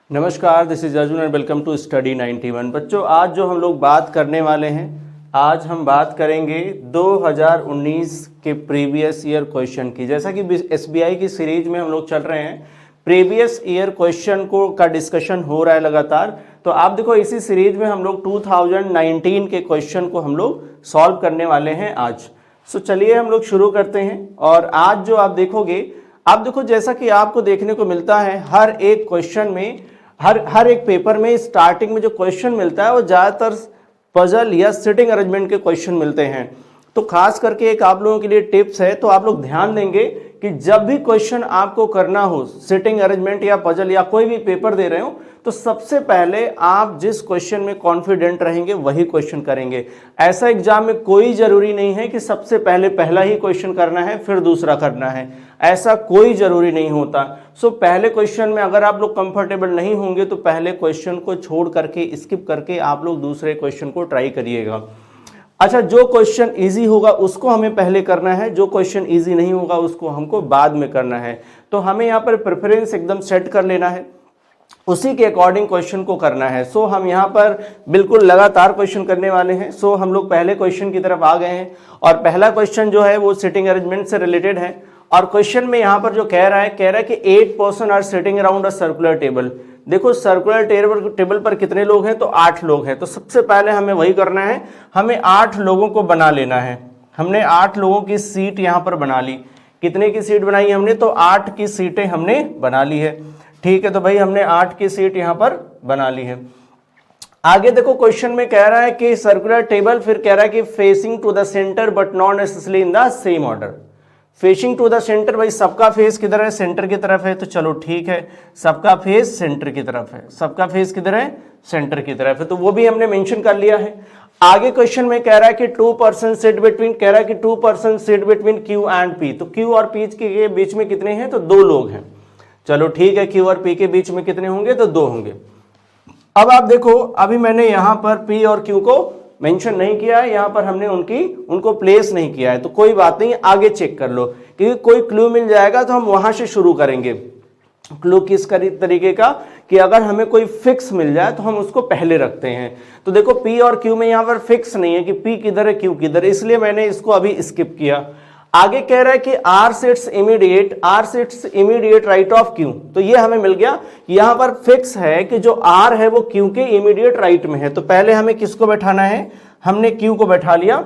नमस्कार, this is Arjun and welcome to study 91। बच्चों, आज जो हम लोग बात करने वाले हैं, आज हम बात करेंगे 2019 के प्रीवियस ईयर क्वेश्चन की। जैसा कि एसबीआई की सीरीज में हम लोग चल रहे हैं, प्रीवियस ईयर क्वेश्चन को का डिस्कशन हो रहा है लगातार। तो आप देखो, इसी सीरीज में हम लोग 2019 के क्वेश्चन को हम लोग सॉल्व करने वाले हैं आज। सो चलिए हम लोग शुरू करते हैं। और आज जो आप देखोगे, आप देखो जैसा कि आपको देखने को मिलता है हर एक क्वेश्चन में, हर एक पेपर में स्टार्टिंग में जो क्वेश्चन मिलता है वो ज़्यादातर पजल या सिटिंग अरेंजमेंट के क्वेश्चन मिलते हैं। तो खास करके एक आप लोगों के लिए टिप्स है, तो आप लोग ध्यान देंगे कि जब भी क्वेश्चन आपको करना हो, सिटिंग अरेंजमेंट या पजल या कोई भी पेपर दे रहे हो, तो सबसे पहले आप जिस क्वेश्चन में कॉन्फिडेंट रहेंगे वही क्वेश्चन करेंगे। ऐसा एग्जाम में कोई जरूरी नहीं है कि सबसे पहले पहला ही क्वेश्चन करना है फिर दूसरा करना है, ऐसा कोई जरूरी नहीं होता। सो पहले क्वेश्चन में अगर आप लोग कंफर्टेबल नहीं होंगे तो पहले क्वेश्चन को छोड़ करके, स्किप करके आप लोग दूसरे क्वेश्चन को ट्राई करिएगा। अच्छा, जो क्वेश्चन इजी होगा उसको हमें पहले करना है, जो क्वेश्चन इजी नहीं होगा उसको हमको बाद में करना है। तो हमें यहाँ पर प्रेफरेंस एकदम सेट कर लेना है, उसी के अकॉर्डिंग क्वेश्चन को करना है। सो हम यहाँ पर बिल्कुल लगातार क्वेश्चन करने वाले हैं। सो हम लोग पहले क्वेश्चन की तरफ आ गए हैं और पहला क्वेश्चन जो है वो सिटिंग अरेंजमेंट से रिलेटेड है। और क्वेश्चन में यहाँ पर जो कह रहा है कि 8 person are sitting around a circular table. देखो, सर्कुलर टेबल पर कितने लोग हैं, तो 8 लोग हैं। तो सबसे पहले हमें वही करना है, हमें 8 लोगों को बना लेना है। हमने 8 लोगों की सीट यहाँ पर बना ली। कितने की सीट बनाई हमने, तो 8 की सीटें हमने बना ली है। ठीक है, तो भाई हमने 8 की सीट यहाँ पर बना ली है। आगे देखो, क्वेश्चन में कह रहा है कि सर्कुलर टेबल, फिर कह रहा है कि facing to the centre but not necessarily in the same order. Facing to the centre, भाई सबका फेस किधर है, सेंटर की तरफ है। तो चलो ठीक है, सबका फेस सेंटर की तरफ है। सबका फेस किधर है, सेंटर की तरफ है, तो वो भी हमने मेंशन कर लिया है। आगे क्वेश्चन में कह रहा है कि 2 पर्सन सिट बिटवीन, कह रहा है कि 2 person sit between Q and P. तो क्यू और पी के बीच में कितने हैं, तो 2 लोग हैं। चलो ठीक है, क्यू और पी के बीच में कितने होंगे, तो 2 होंगे। अब आप देखो, अभी मैंने यहां पर पी और क्यू को मेंशन नहीं किया है, यहां पर हमने उनको प्लेस नहीं किया है। तो कोई बात नहीं, आगे चेक कर लो, क्योंकि कोई क्लू मिल जाएगा तो हम वहां से शुरू करेंगे। क्लू किस तरीके का, कि अगर हमें कोई फिक्स मिल जाए तो हम उसको पहले रखते हैं। तो देखो, पी और क्यू में यहां पर फिक्स नहीं है कि पी किधर है क्यू किधर है, इसलिए मैंने इसको अभी स्किप किया। आगे कह रहा है कि R sits immediate right of Q. तो ये हमें मिल गया, यहां पर फिक्स है कि जो आर है वो क्यू के इमीडिएट राइट में है। तो पहले हमें किसको बैठाना है, हमने क्यू को बैठा लिया।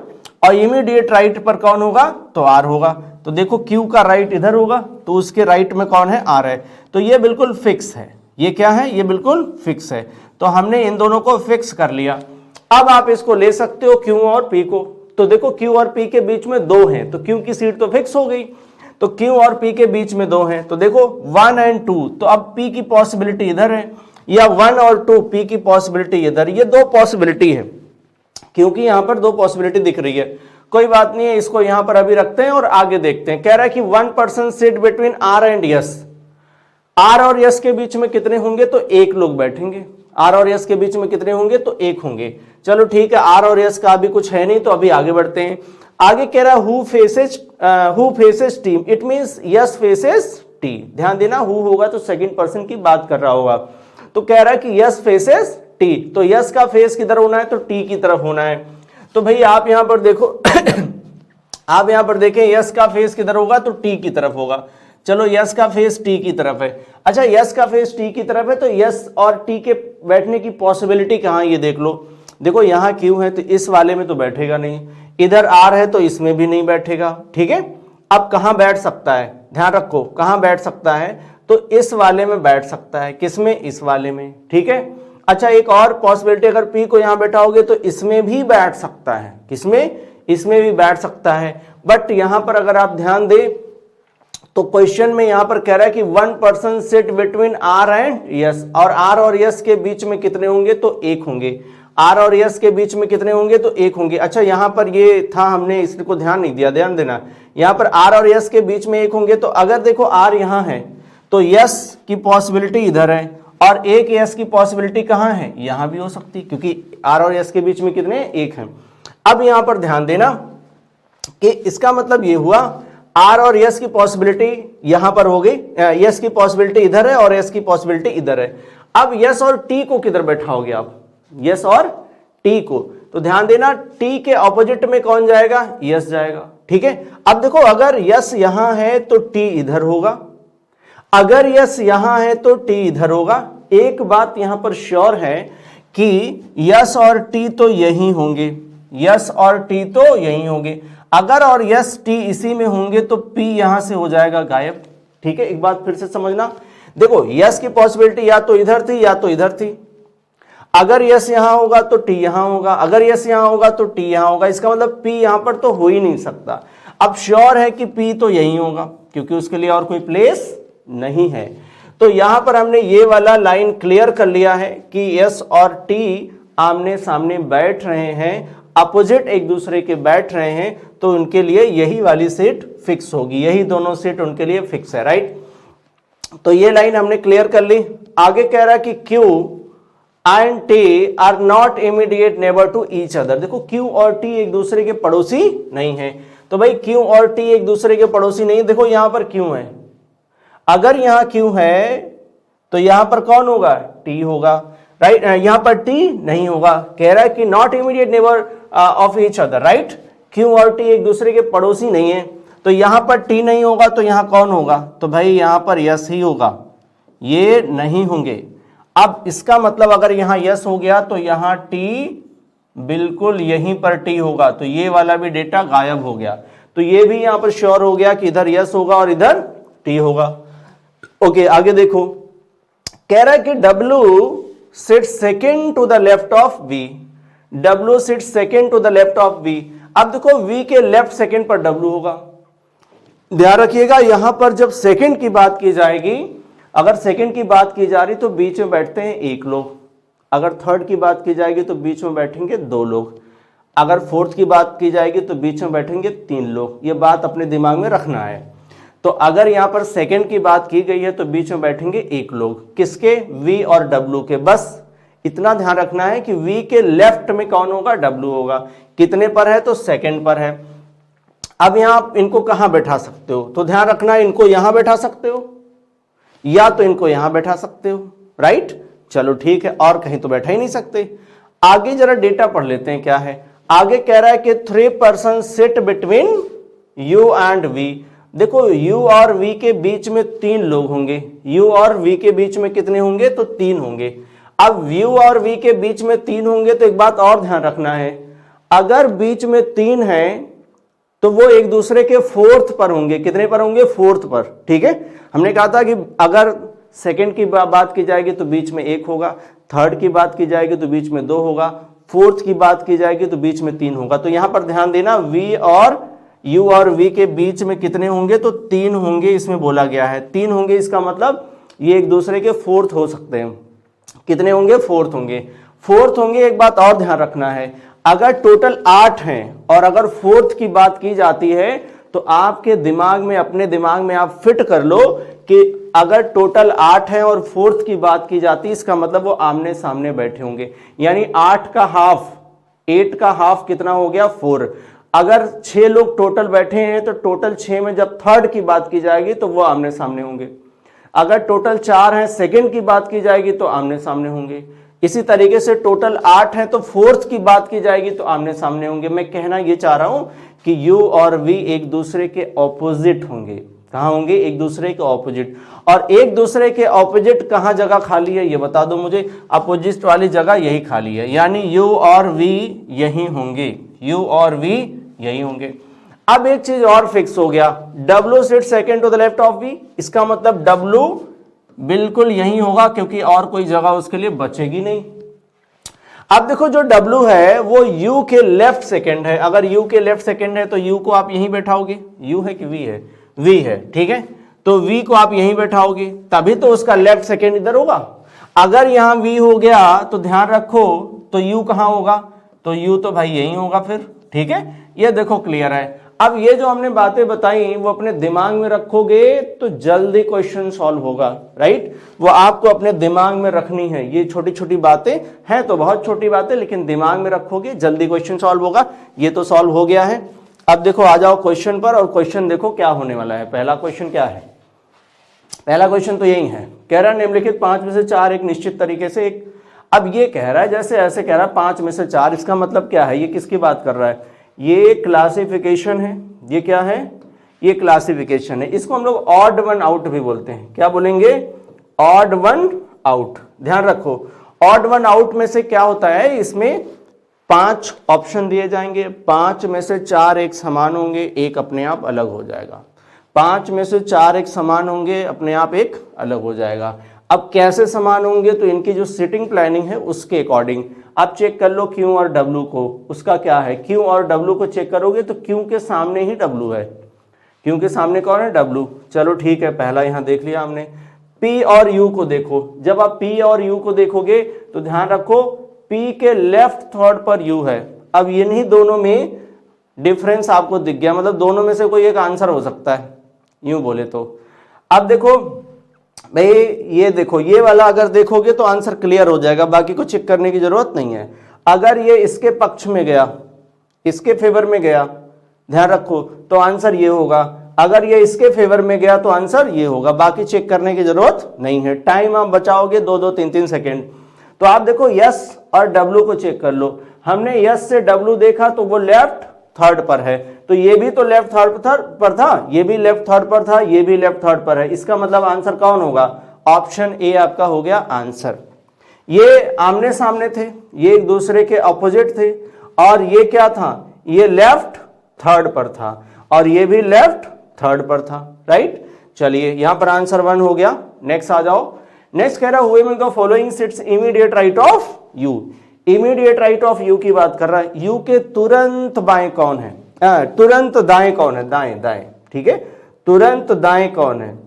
और इमीडिएट राइट पर कौन होगा, तो आर होगा। तो देखो, क्यू का राइट इधर होगा, तो उसके राइट में कौन है, आर है। तो ये बिल्कुल फिक्स है। ये क्या है, ये बिल्कुल फिक्स है। तो हमने इन दोनों को फिक्स कर लिया। अब आप इसको ले सकते हो क्यू और पी को। तो देखो, क्यू और पी के बीच में 2 हैं, तो क्यू की सीट तो फिक्स हो गई। तो क्यू और पी के बीच में 2 हैं, तो देखो 1 और 2। तो अब पी की पॉसिबिलिटी इधर है, या 1 और 2, पी की पॉसिबिलिटी इधर। ये 2 पॉसिबिलिटी है, क्योंकि यहां पर 2 पॉसिबिलिटी दिख रही है। कोई बात नहीं है, इसको यहां पर अभी रखते हैं और आगे देखते हैं। कह रहा है कि 1 person sit between R and S. R और यस के बीच में कितने होंगे, तो 1 लोग बैठेंगे। आर और यस के बीच में कितने होंगे, तो 1 होंगे। चलो ठीक है, आर और यस का अभी कुछ है नहीं, तो अभी आगे बढ़ते हैं। आगे कह रहा है who faces T, it means yes faces T. ध्यान देना, हु होगा तो सेकंड पर्सन की बात कर रहा होगा। तो कह रहा है कि यस फेसेस टी, तो यस का फेस किधर होना है, तो टी की तरफ होना है। तो भाई आप यहां पर देखो आप यहां पर देखें, यस का फेस किधर होगा, तो टी की तरफ होगा। चलो, यस का फेस टी की तरफ है। अच्छा, यस का फेस टी की तरफ है, तो यस और टी के बैठने की पॉसिबिलिटी कहां, ये देख लो। देखो, यहां क्यू है तो इस वाले में तो बैठेगा नहीं, इधर आर है तो इसमें भी नहीं बैठेगा। ठीक है, अब कहां बैठ सकता है, ध्यान रखो, कहां बैठ सकता है, तो इस वाले में बैठ सकता है। किसमें, इस वाले में। ठीक है। अच्छा, एक और पॉसिबिलिटी, अगर पी को यहां बैठाओगे तो इसमें भी बैठ सकता है। किसमें, इसमें भी बैठ सकता है। बट यहां पर अगर आप ध्यान दें तो क्वेश्चन में यहां पर कह रहा है कि 1 person sit between R and S, और आर और यस के बीच में कितने होंगे, तो 1 होंगे। आर और यस के बीच में कितने होंगे, तो 1 होंगे। अच्छा, यहां पर ये था, हमने इसको ध्यान नहीं दिया, ध्यान देना। यहां पर आर और यस के बीच में 1 होंगे, तो अगर देखो आर यहां है तो यस की पॉसिबिलिटी इधर है, और एक यस की पॉसिबिलिटी कहां है, यहां भी हो सकती, क्योंकि आर और यस के बीच में कितने, 1 हैं। अब यहां पर ध्यान देना कि इसका मतलब ये हुआ, आर और यस की पॉसिबिलिटी यहां पर हो गई, यस की पॉसिबिलिटी इधर है और यस की पॉसिबिलिटी इधर है। अब यस और टी को किधर बैठाओगे आप, यस और टी को, तो ध्यान देना टी के ऑपोजिट में कौन जाएगा, यस जाएगा, ठीक है। अब देखो अगर यस यहां है तो टी इधर होगा, अगर यस यहां है तो टी इधर होगा। एक बात यहां पर श्योर है कि यस और टी तो यही होंगे, यस और टी तो यही होंगे। अगर और यस टी इसी में होंगे तो पी यहां से हो जाएगा गायब, ठीक है। एक बात फिर से समझना, देखो यस की पॉसिबिलिटी या तो इधर थी या तो इधर थी। अगर यस यहां होगा तो टी यहां होगा, अगर यस यहां होगा तो टी यहां होगा, इसका मतलब पी यहां पर तो हो ही नहीं सकता। अब श्योर है कि पी तो यही होगा क्योंकि उसके लिए और कोई प्लेस नहीं है। तो यहां पर हमने ये वाला लाइन क्लियर कर लिया है कि यस और टी आमने सामने बैठ रहे हैं, अपोजिट एक दूसरे के बैठ रहे हैं, तो उनके लिए यही वाली सीट फिक्स होगी, यही दोनों सीट उनके लिए फिक्स है, राइट। तो ये लाइन हमने क्लियर कर ली। आगे कह रहा है कि Q and T are not immediate neighbour to each other. देखो Q और T एक दूसरे के पड़ोसी नहीं है, तो भाई Q और T एक दूसरे के पड़ोसी नहीं। देखो यहां पर Q है, अगर यहां Q है तो यहां पर कौन होगा, T होगा, राइट। यहां पर T नहीं होगा, कह रहा है कि not immediate neighbour of each other, right. Q और T एक दूसरे के पड़ोसी नहीं है, तो यहां पर T नहीं होगा तो यहां कौन होगा, तो भाई यहां पर यस ही होगा, ये नहीं होंगे। अब इसका मतलब अगर यहां यस हो गया तो यहां T बिल्कुल यहीं पर T होगा, तो ये वाला भी डेटा गायब हो गया। तो ये भी यहां पर श्योर हो गया कि इधर यस होगा और इधर T होगा। ओके, आगे देखो, कह रहा है कि W sit second to the left of V, W sit second to the left of V। अब देखो V के लेफ्ट सेकेंड पर W होगा। ध्यान रखिएगा यहां पर जब सेकंड की बात की जाएगी, अगर सेकंड की बात की जा रही तो बीच में बैठते हैं एक लोग, अगर थर्ड की बात की जाएगी तो बीच में बैठेंगे दो लोग, अगर फोर्थ की बात की जाएगी तो बीच में बैठेंगे तीन लोग। ये बात अपने दिमाग में रखना है। तो अगर यहां पर सेकंड की बात की गई है तो बीच में बैठेंगे एक लोग, किसके, V और W के। बस इतना ध्यान रखना है कि V के लेफ्ट में कौन होगा, W होगा। कितने पर है, तो सेकंड पर है। अब यहां आप इनको कहां बैठा सकते हो, तो ध्यान रखना है इनको यहां बैठा सकते हो या तो इनको यहां बैठा सकते हो, राइट। चलो ठीक है, और कहीं तो बैठा ही नहीं सकते। आगे जरा डेटा पढ़ लेते हैं क्या है। आगे कह रहा है कि 3 person sit between U and V। देखो U और V के बीच में 3 लोग होंगे, U और V के बीच में कितने होंगे, तो 3 होंगे। अब U और V के बीच में 3 होंगे तो एक बात और ध्यान रखना है, अगर बीच में 3 है तो वो एक दूसरे के फोर्थ पर होंगे। कितने पर होंगे, फोर्थ पर, ठीक है। हमने कहा था कि अगर सेकंड की बात की जाएगी तो बीच में 1 होगा, थर्ड की बात की जाएगी तो बीच में 2 होगा, फोर्थ की बात की जाएगी तो बीच में 3 होगा। तो यहां पर ध्यान देना V और U और V के बीच में कितने होंगे, तो 3 होंगे, इसमें बोला गया है 3 होंगे। इसका मतलब ये एक दूसरे के फोर्थ हो सकते हैं। कितने होंगे, फोर्थ होंगे, फोर्थ होंगे। एक बात और ध्यान रखना है, अगर टोटल 8 हैं और अगर फोर्थ की बात की जाती है तो आपके दिमाग में, अपने दिमाग में आप फिट कर लो कि अगर टोटल 8 हैं और फोर्थ की बात की जाती है, इसका मतलब वो आमने सामने बैठे होंगे। यानी 8 का हाफ कितना हो गया, 4। अगर 6 लोग टोटल बैठे हैं तो टोटल 6 में जब थर्ड की बात की जाएगी तो वो आमने सामने होंगे। अगर टोटल 4 हैं, सेकंड की बात की जाएगी तो आमने सामने होंगे। इसी तरीके से टोटल 8 है तो फोर्थ की बात की जाएगी तो आमने सामने होंगे। मैं कहना ये चाह रहा हूं कि U और V एक दूसरे के ऑपोजिट होंगे। कहां होंगे, एक दूसरे के ऑपोजिट। और एक दूसरे के ऑपोजिट कहां जगह खाली है, ये बता दो मुझे। अपोजिट वाली जगह यही खाली है, यानी U और V यही होंगे, U और V यही होंगे। अब एक चीज और फिक्स हो गया, W sit second to the left of V। इसका मतलब W बिल्कुल यही होगा क्योंकि और कोई जगह उसके लिए बचेगी नहीं। अब देखो जो W है वो U के लेफ्ट सेकंड है। अगर U के लेफ्ट सेकंड है तो U को आप यहीं बैठाओगे। U है कि V है, V है, ठीक है। तो V को आप यहीं बैठाओगे, तभी तो उसका लेफ्ट सेकंड इधर होगा। अगर यहां V हो गया तो ध्यान रखो तो U कहां होगा, तो U तो भाई यही होगा फिर, ठीक है। ये देखो क्लियर है। अब ये जो हमने बातें बताई वो अपने दिमाग में रखोगे तो जल्दी क्वेश्चन सॉल्व होगा, राइट। वो आपको अपने दिमाग में रखनी है। ये छोटी छोटी बातें हैं तो बहुत छोटी बातें, लेकिन दिमाग में रखोगे जल्दी क्वेश्चन सॉल्व होगा। ये तो सॉल्व हो गया है। अब देखो आ जाओ क्वेश्चन पर, और क्वेश्चन देखो क्या होने वाला है। पहला क्वेश्चन क्या है, पहला क्वेश्चन तो यही है, कह रहा है निम्नलिखित 5 में से 4 एक निश्चित तरीके से एक, अब ये कह रहा है जैसे ऐसे कह रहा है 5 में से 4, इसका मतलब क्या है, ये किसकी बात कर रहा है, ये क्लासिफिकेशन है, ये क्या है, ये क्लासिफिकेशन है, इसको हम लोग ऑड वन आउट भी बोलते हैं, क्या बोलेंगे, ऑड वन आउट। ध्यान रखो ऑड वन आउट में से क्या होता है, इसमें 5 ऑप्शन दिए जाएंगे, 5 में से 4 एक समान होंगे, एक अपने आप अलग हो जाएगा, 5 में से 4 एक समान होंगे, अपने आप एक अलग हो जाएगा। अब कैसे समान होंगे, तो इनकी जो सिटिंग प्लानिंग है उसके अकॉर्डिंग आप चेक कर लो Q और W को, उसका क्या है, Q और W को चेक करोगे तो Q के सामने ही W है, Q के सामने कौन है, W। चलो ठीक है, पहला यहां देख लिया हमने। P और U को देखो, जब आप P और U को देखोगे तो ध्यान रखो P के लेफ्ट थर्ड पर U है। अब इन्हीं दोनों में डिफरेंस आपको दिख गया, मतलब दोनों में से कोई एक आंसर हो सकता है, यूं बोले तो। अब देखो भाई, ये देखो ये वाला अगर देखोगे तो आंसर क्लियर हो जाएगा, बाकी को चेक करने की जरूरत नहीं है। अगर ये इसके पक्ष में गया, इसके फेवर में गया, ध्यान रखो, तो आंसर ये होगा। अगर ये इसके फेवर में गया तो आंसर ये होगा, बाकी चेक करने की जरूरत नहीं है। टाइम आप बचाओगे 2-2, 3-3 सेकेंड। तो आप देखो यस और डब्ल्यू को चेक कर लो, हमने यस से डब्ल्यू देखा तो वो लेफ्ट थर्ड पर है, तो ये भी तो लेफ्ट थर्ड पर था, ये भी लेफ्ट थर्ड पर था, ये भी लेफ्ट थर्ड पर है, इसका मतलब आंसर कौन होगा, ऑप्शन ए आपका हो गया आंसर। ये आमने सामने थे, ये एक दूसरे के ऑपोजिट थे, और ये क्या था, ये लेफ्ट थर्ड पर था और ये भी लेफ्ट थर्ड पर था, राइट। चलिए यहां पर आंसर 1 हो गया। नेक्स्ट आ जाओ। नेक्स्ट कह रहा है the following seats immediate right of you. Immediate right of you की बात कर रहा है, यू के तुरंत बाएं कौन है, तुरंत दाएं कौन है, दाएं दाएं, ठीक है, तुरंत दाएं कौन है,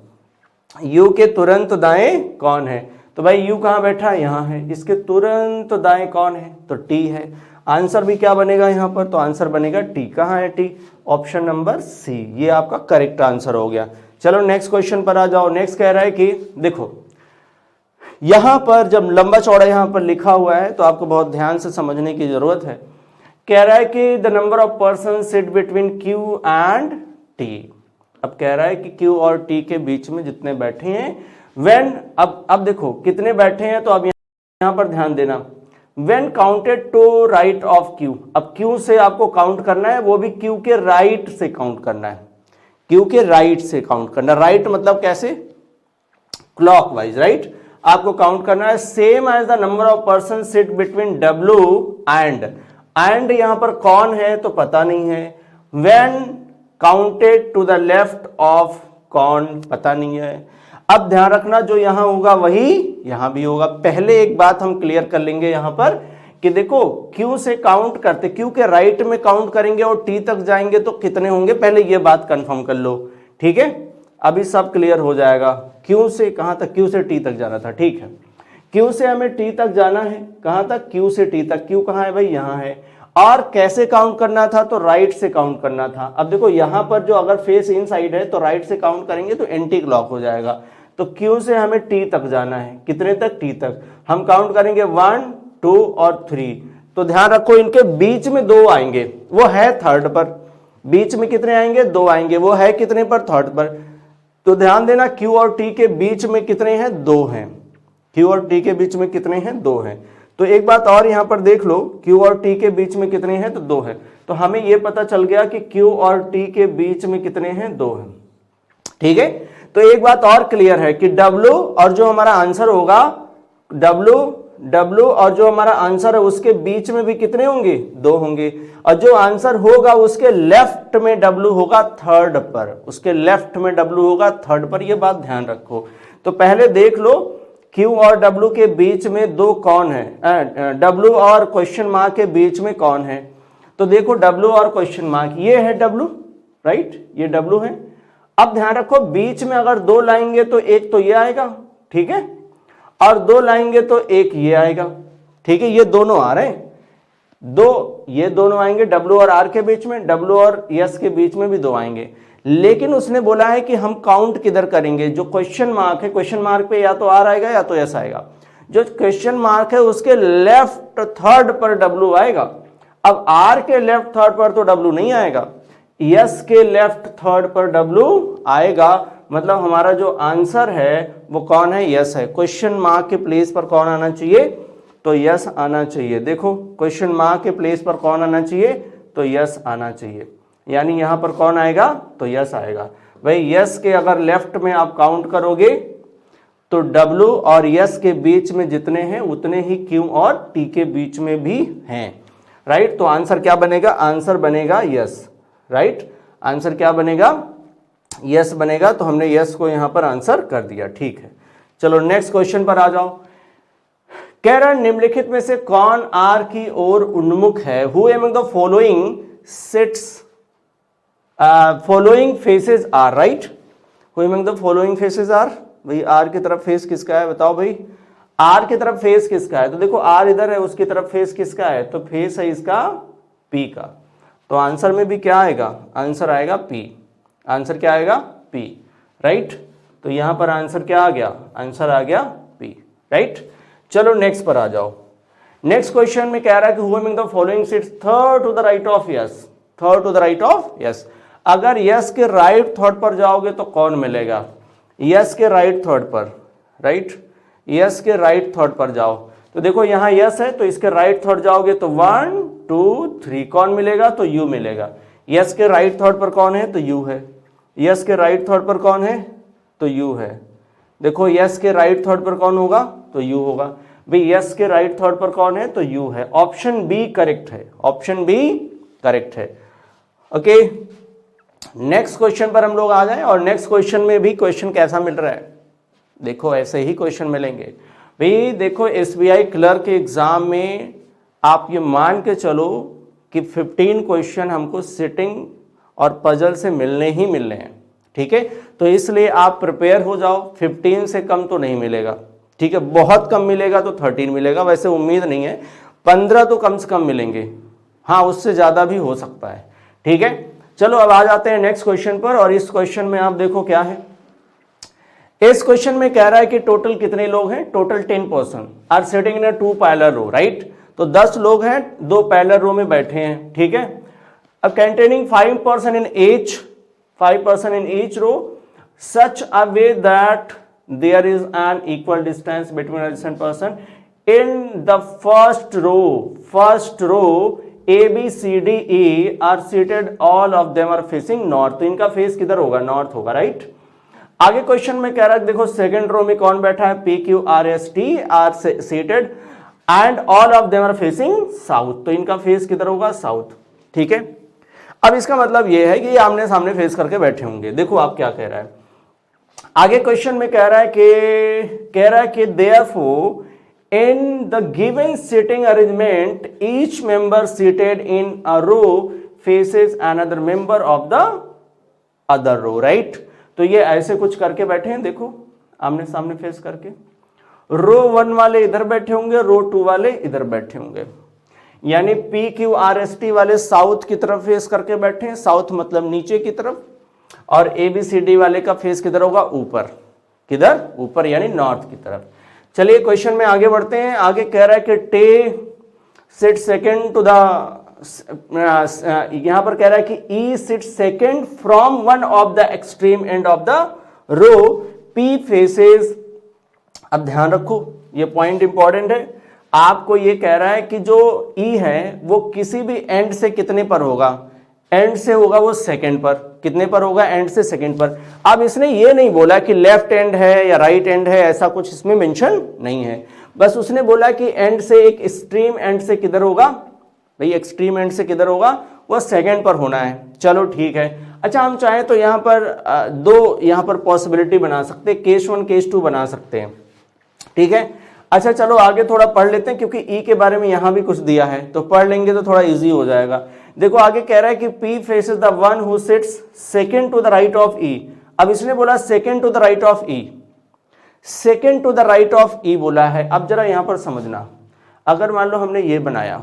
यू के तुरंत दाएं कौन है। तो भाई यू कहां बैठा है, यहां है, इसके तुरंत दाएं कौन है, तो टी है। आंसर भी क्या बनेगा यहां पर, तो आंसर बनेगा टी। कहां है टी, ऑप्शन नंबर सी, ये आपका करेक्ट आंसर हो गया। चलो नेक्स्ट क्वेश्चन पर आ जाओ। नेक्स्ट कह रहा है कि देखो यहां पर जब लंबा चौड़ा यहां पर लिखा हुआ है तो आपको बहुत ध्यान से समझने की जरूरत है। कह रहा है कि the number of person sit between Q and T. अब कह रहा है कि क्यू और टी के बीच में जितने बैठे हैं, व्हेन, अब देखो कितने बैठे हैं, तो अब यहां पर ध्यान देना, when counted to right of Q. अब क्यू से आपको काउंट करना है, वो भी क्यू के राइट से काउंट करना है, क्यू के राइट से काउंट करना। राइट मतलब कैसे, क्लॉकवाइज, राइट, आपको काउंट करना है। Same as the number of person sit between W and यहां पर कौन है तो पता नहीं है, when counted to the left of कौन पता नहीं है। अब ध्यान रखना जो यहां होगा वही यहां भी होगा। पहले एक बात हम क्लियर कर लेंगे यहां पर कि देखो क्यू से काउंट करते, क्यू के राइट में काउंट करेंगे और टी तक जाएंगे तो कितने होंगे, पहले ये बात कंफर्म कर लो, ठीक है। अभी सब क्लियर हो जाएगा। क्यू से कहां तक, क्यू से टी तक जाना था, ठीक है, क्यू से हमें टी तक जाना है, कहां तक, क्यू से टी तक। क्यू कहां है भाई, यहां है। और कैसे काउंट करना था, तो राइट से काउंट करना था। अब देखो यहां पर जो अगर फेस इन साइड है तो राइट से काउंट करेंगे तो एंटी क्लॉक हो जाएगा। तो क्यू से हमें टी तक जाना है, कितने तक, टी तक। हम काउंट करेंगे 1, 2 और 3। तो ध्यान रखो इनके बीच में 2 आएंगे, वो है थर्ड पर। बीच में कितने आएंगे, 2 आएंगे, वो है कितने पर, थर्ड पर। तो ध्यान देना क्यू और टी के बीच में कितने हैं, 2 हैं। क्यू और टी के बीच में कितने हैं, 2 हैं। तो एक बात और यहां पर देख लो, क्यू और टी के बीच में कितने हैं, तो 2 हैं। तो हमें यह पता चल गया कि क्यू और टी के बीच में कितने हैं, 2 हैं, ठीक है। तो एक बात और क्लियर है कि डब्ल्यू और जो हमारा आंसर होगा, डब्ल्यू और जो हमारा आंसर है उसके बीच में भी कितने होंगे, 2 होंगे। और जो आंसर होगा उसके लेफ्ट में डब्ल्यू होगा थर्ड पर, उसके लेफ्ट में डब्ल्यू होगा थर्ड पर, यह बात ध्यान रखो। तो पहले देख लो क्यू और डब्ल्यू के बीच में 2 कौन है, डब्ल्यू और क्वेश्चन मार्क के बीच में कौन है। तो देखो डब्ल्यू और क्वेश्चन मार्क, ये है डब्ल्यू, राइट, ये डब्ल्यू है। अब ध्यान रखो बीच में अगर 2 लाएंगे तो एक तो ये आएगा, ठीक है, और 2 लाएंगे तो एक ये आएगा, ठीक है। ये दोनों आ रहे हैं, 2 ये दोनों आएंगे डब्ल्यू और आर के बीच में, डब्ल्यू और यस के बीच में भी 2 आएंगे। लेकिन उसने बोला है कि हम काउंट किधर करेंगे, जो क्वेश्चन मार्क है, क्वेश्चन मार्क पे या तो आर आएगा या तो यस आएगा। जो क्वेश्चन मार्क है उसके लेफ्ट थर्ड पर डब्ल्यू आएगा। अब आर के लेफ्ट थर्ड पर तो डब्ल्यू नहीं आएगा, यस के लेफ्ट थर्ड पर डब्ल्यू आएगा, मतलब हमारा जो आंसर है वो कौन है, यस है। क्वेश्चन मार्क के प्लेस पर कौन आना चाहिए, तो यस आना चाहिए। देखो क्वेश्चन मार्क के प्लेस पर कौन आना चाहिए, तो यस आना चाहिए, यानी यहां पर कौन आएगा, तो यस आएगा। भाई यस के अगर लेफ्ट में आप काउंट करोगे तो डब्ल्यू और यस के बीच में जितने हैं उतने ही क्यू और टी के बीच में भी हैं, राइट। तो आंसर क्या बनेगा, आंसर बनेगा यस, राइट। आंसर क्या बनेगा, यस बनेगा। तो हमने यस को यहां पर आंसर कर दिया, ठीक है। चलो नेक्स्ट क्वेश्चन पर आ जाओ। कह रहा निम्नलिखित में से कौन आर की ओर उन्मुख है, who among the following sits following faces are, right. Who among the following faces are, भाई आर की तरफ फेस किसका है, बताओ भाई आर की तरफ फेस किसका है। तो देखो आर इधर है, उसकी तरफ फेस किसका है, तो फेस है इसका पी का। तो आंसर में भी क्या आएगा, आंसर आएगा पी। आंसर क्या आएगा, पी, राइट। तो यहां पर आंसर क्या आ गया, आंसर आ गया पी, राइट। चलो नेक्स्ट पर आ जाओ। नेक्स्ट क्वेश्चन में कह रहा है कि who among the following sits third to the right of S, third to the right of S. अगर यस के राइट थर्ड पर जाओगे तो कौन मिलेगा, यस के राइट थर्ड पर, राइट। यस के राइट थर्ड पर जाओ तो देखो यहां यस है, तो इसके राइट थर्ड जाओगे तो 1 2 3 कौन मिलेगा, तो यू मिलेगा। यस के राइट थर्ड पर कौन है, तो यू है। यस के राइट थर्ड पर कौन है, तो यू है। देखो यस के राइट थर्ड पर कौन होगा, तो यू होगा। भाई यस के राइट थर्ड पर कौन है, तो यू है। ऑप्शन बी करेक्ट है, ऑप्शन बी करेक्ट है। ओके, नेक्स्ट क्वेश्चन पर हम लोग आ जाएं। और नेक्स्ट क्वेश्चन में भी क्वेश्चन कैसा मिल रहा है, देखो ऐसे ही क्वेश्चन मिलेंगे। भाई देखो एसबीआई क्लर्क के एग्जाम में आप ये मान के चलो कि 15 क्वेश्चन हमको सिटिंग और पजल से मिलने ही मिलने हैं, ठीक है। तो इसलिए आप प्रिपेयर हो जाओ, 15 से कम तो नहीं मिलेगा, ठीक है। बहुत कम मिलेगा तो 13 मिलेगा, वैसे उम्मीद नहीं है, 15 तो कम से कम मिलेंगे, हाँ उससे ज़्यादा भी हो सकता है, ठीक है। चलो अब आ जाते हैं नेक्स्ट क्वेश्चन पर। और इस क्वेश्चन में आप देखो क्या है, इस क्वेश्चन में कह रहा है कि टोटल कितने लोग हैं, total 10 person are sitting in 2 parallel row, right. तो 10 लोग हैं 2 पैरेलल रो में बैठे हैं, ठीक है। अब containing 5 person in each, 5 person in each row such a way that there is an equal distance between adjacent person in the first row A B C D E are seated, all of them are facing north. तो इनका face किधर होगा, north होगा, right. आगे question में कह रहा है देखो सेकंड रो में कौन बैठा है, P Q R S T are seated and all of them are facing south. तो इनका फेस किधर होगा, साउथ, ठीक है। अब इसका मतलब यह है कि ये आमने सामने फेस करके बैठे होंगे। देखो आप क्या कह रहा है, आगे क्वेश्चन में कह रहा है कि therefore in the given sitting arrangement each member seated in a row faces another member of the other row, right। तो ये ऐसे कुछ करके बैठे हैं, देखो आमने सामने फेस करके। रो 1 वाले इधर बैठे होंगे, रो 2 वाले इधर बैठे होंगे, यानी P Q R S T वाले साउथ की तरफ फेस करके बैठे हैं, साउथ मतलब नीचे की तरफ, और ए बी सी डी वाले का फेस किधर होगा, ऊपर, किधर, ऊपर यानी नॉर्थ की तरफ। चलिए क्वेश्चन में आगे बढ़ते हैं। आगे कह रहा है कि टे सिट सेकेंड टू द, यहां पर कह रहा है कि E sit second from one of the extreme end of the row P faces. अब ध्यान रखो ये पॉइंट इंपॉर्टेंट है, आपको ये कह रहा है कि जो ई है वो किसी भी एंड से कितने पर होगा, एंड से होगा वो सेकंड पर, कितने पर होगा, एंड से सेकंड पर। अब इसने ये नहीं बोला कि लेफ्ट एंड है या राइट एंड है, ऐसा कुछ इसमें मेंशन नहीं है, बस उसने बोला कि एंड से, एक एक्सट्रीम एंड से किधर होगा, भाई एक्सट्रीम एंड से किधर होगा, वो सेकंड पर होना है। चलो ठीक है। अच्छा हम चाहें तो यहाँ पर दो यहाँ पर पॉसिबिलिटी बना सकते हैं, केस 1 केस 2 बना सकते हैं, ठीक है। अच्छा चलो आगे थोड़ा पढ़ लेते हैं, क्योंकि ई के बारे में यहाँ भी कुछ दिया है, तो पढ़ लेंगे तो थोड़ा इजी हो जाएगा। देखो आगे कह रहा है कि P faces the one who sits second to the right of E। अब इसने बोला second to the right of E, second to the right of E बोला है। अब जरा यहां पर समझना, अगर मान लो हमने ये बनाया,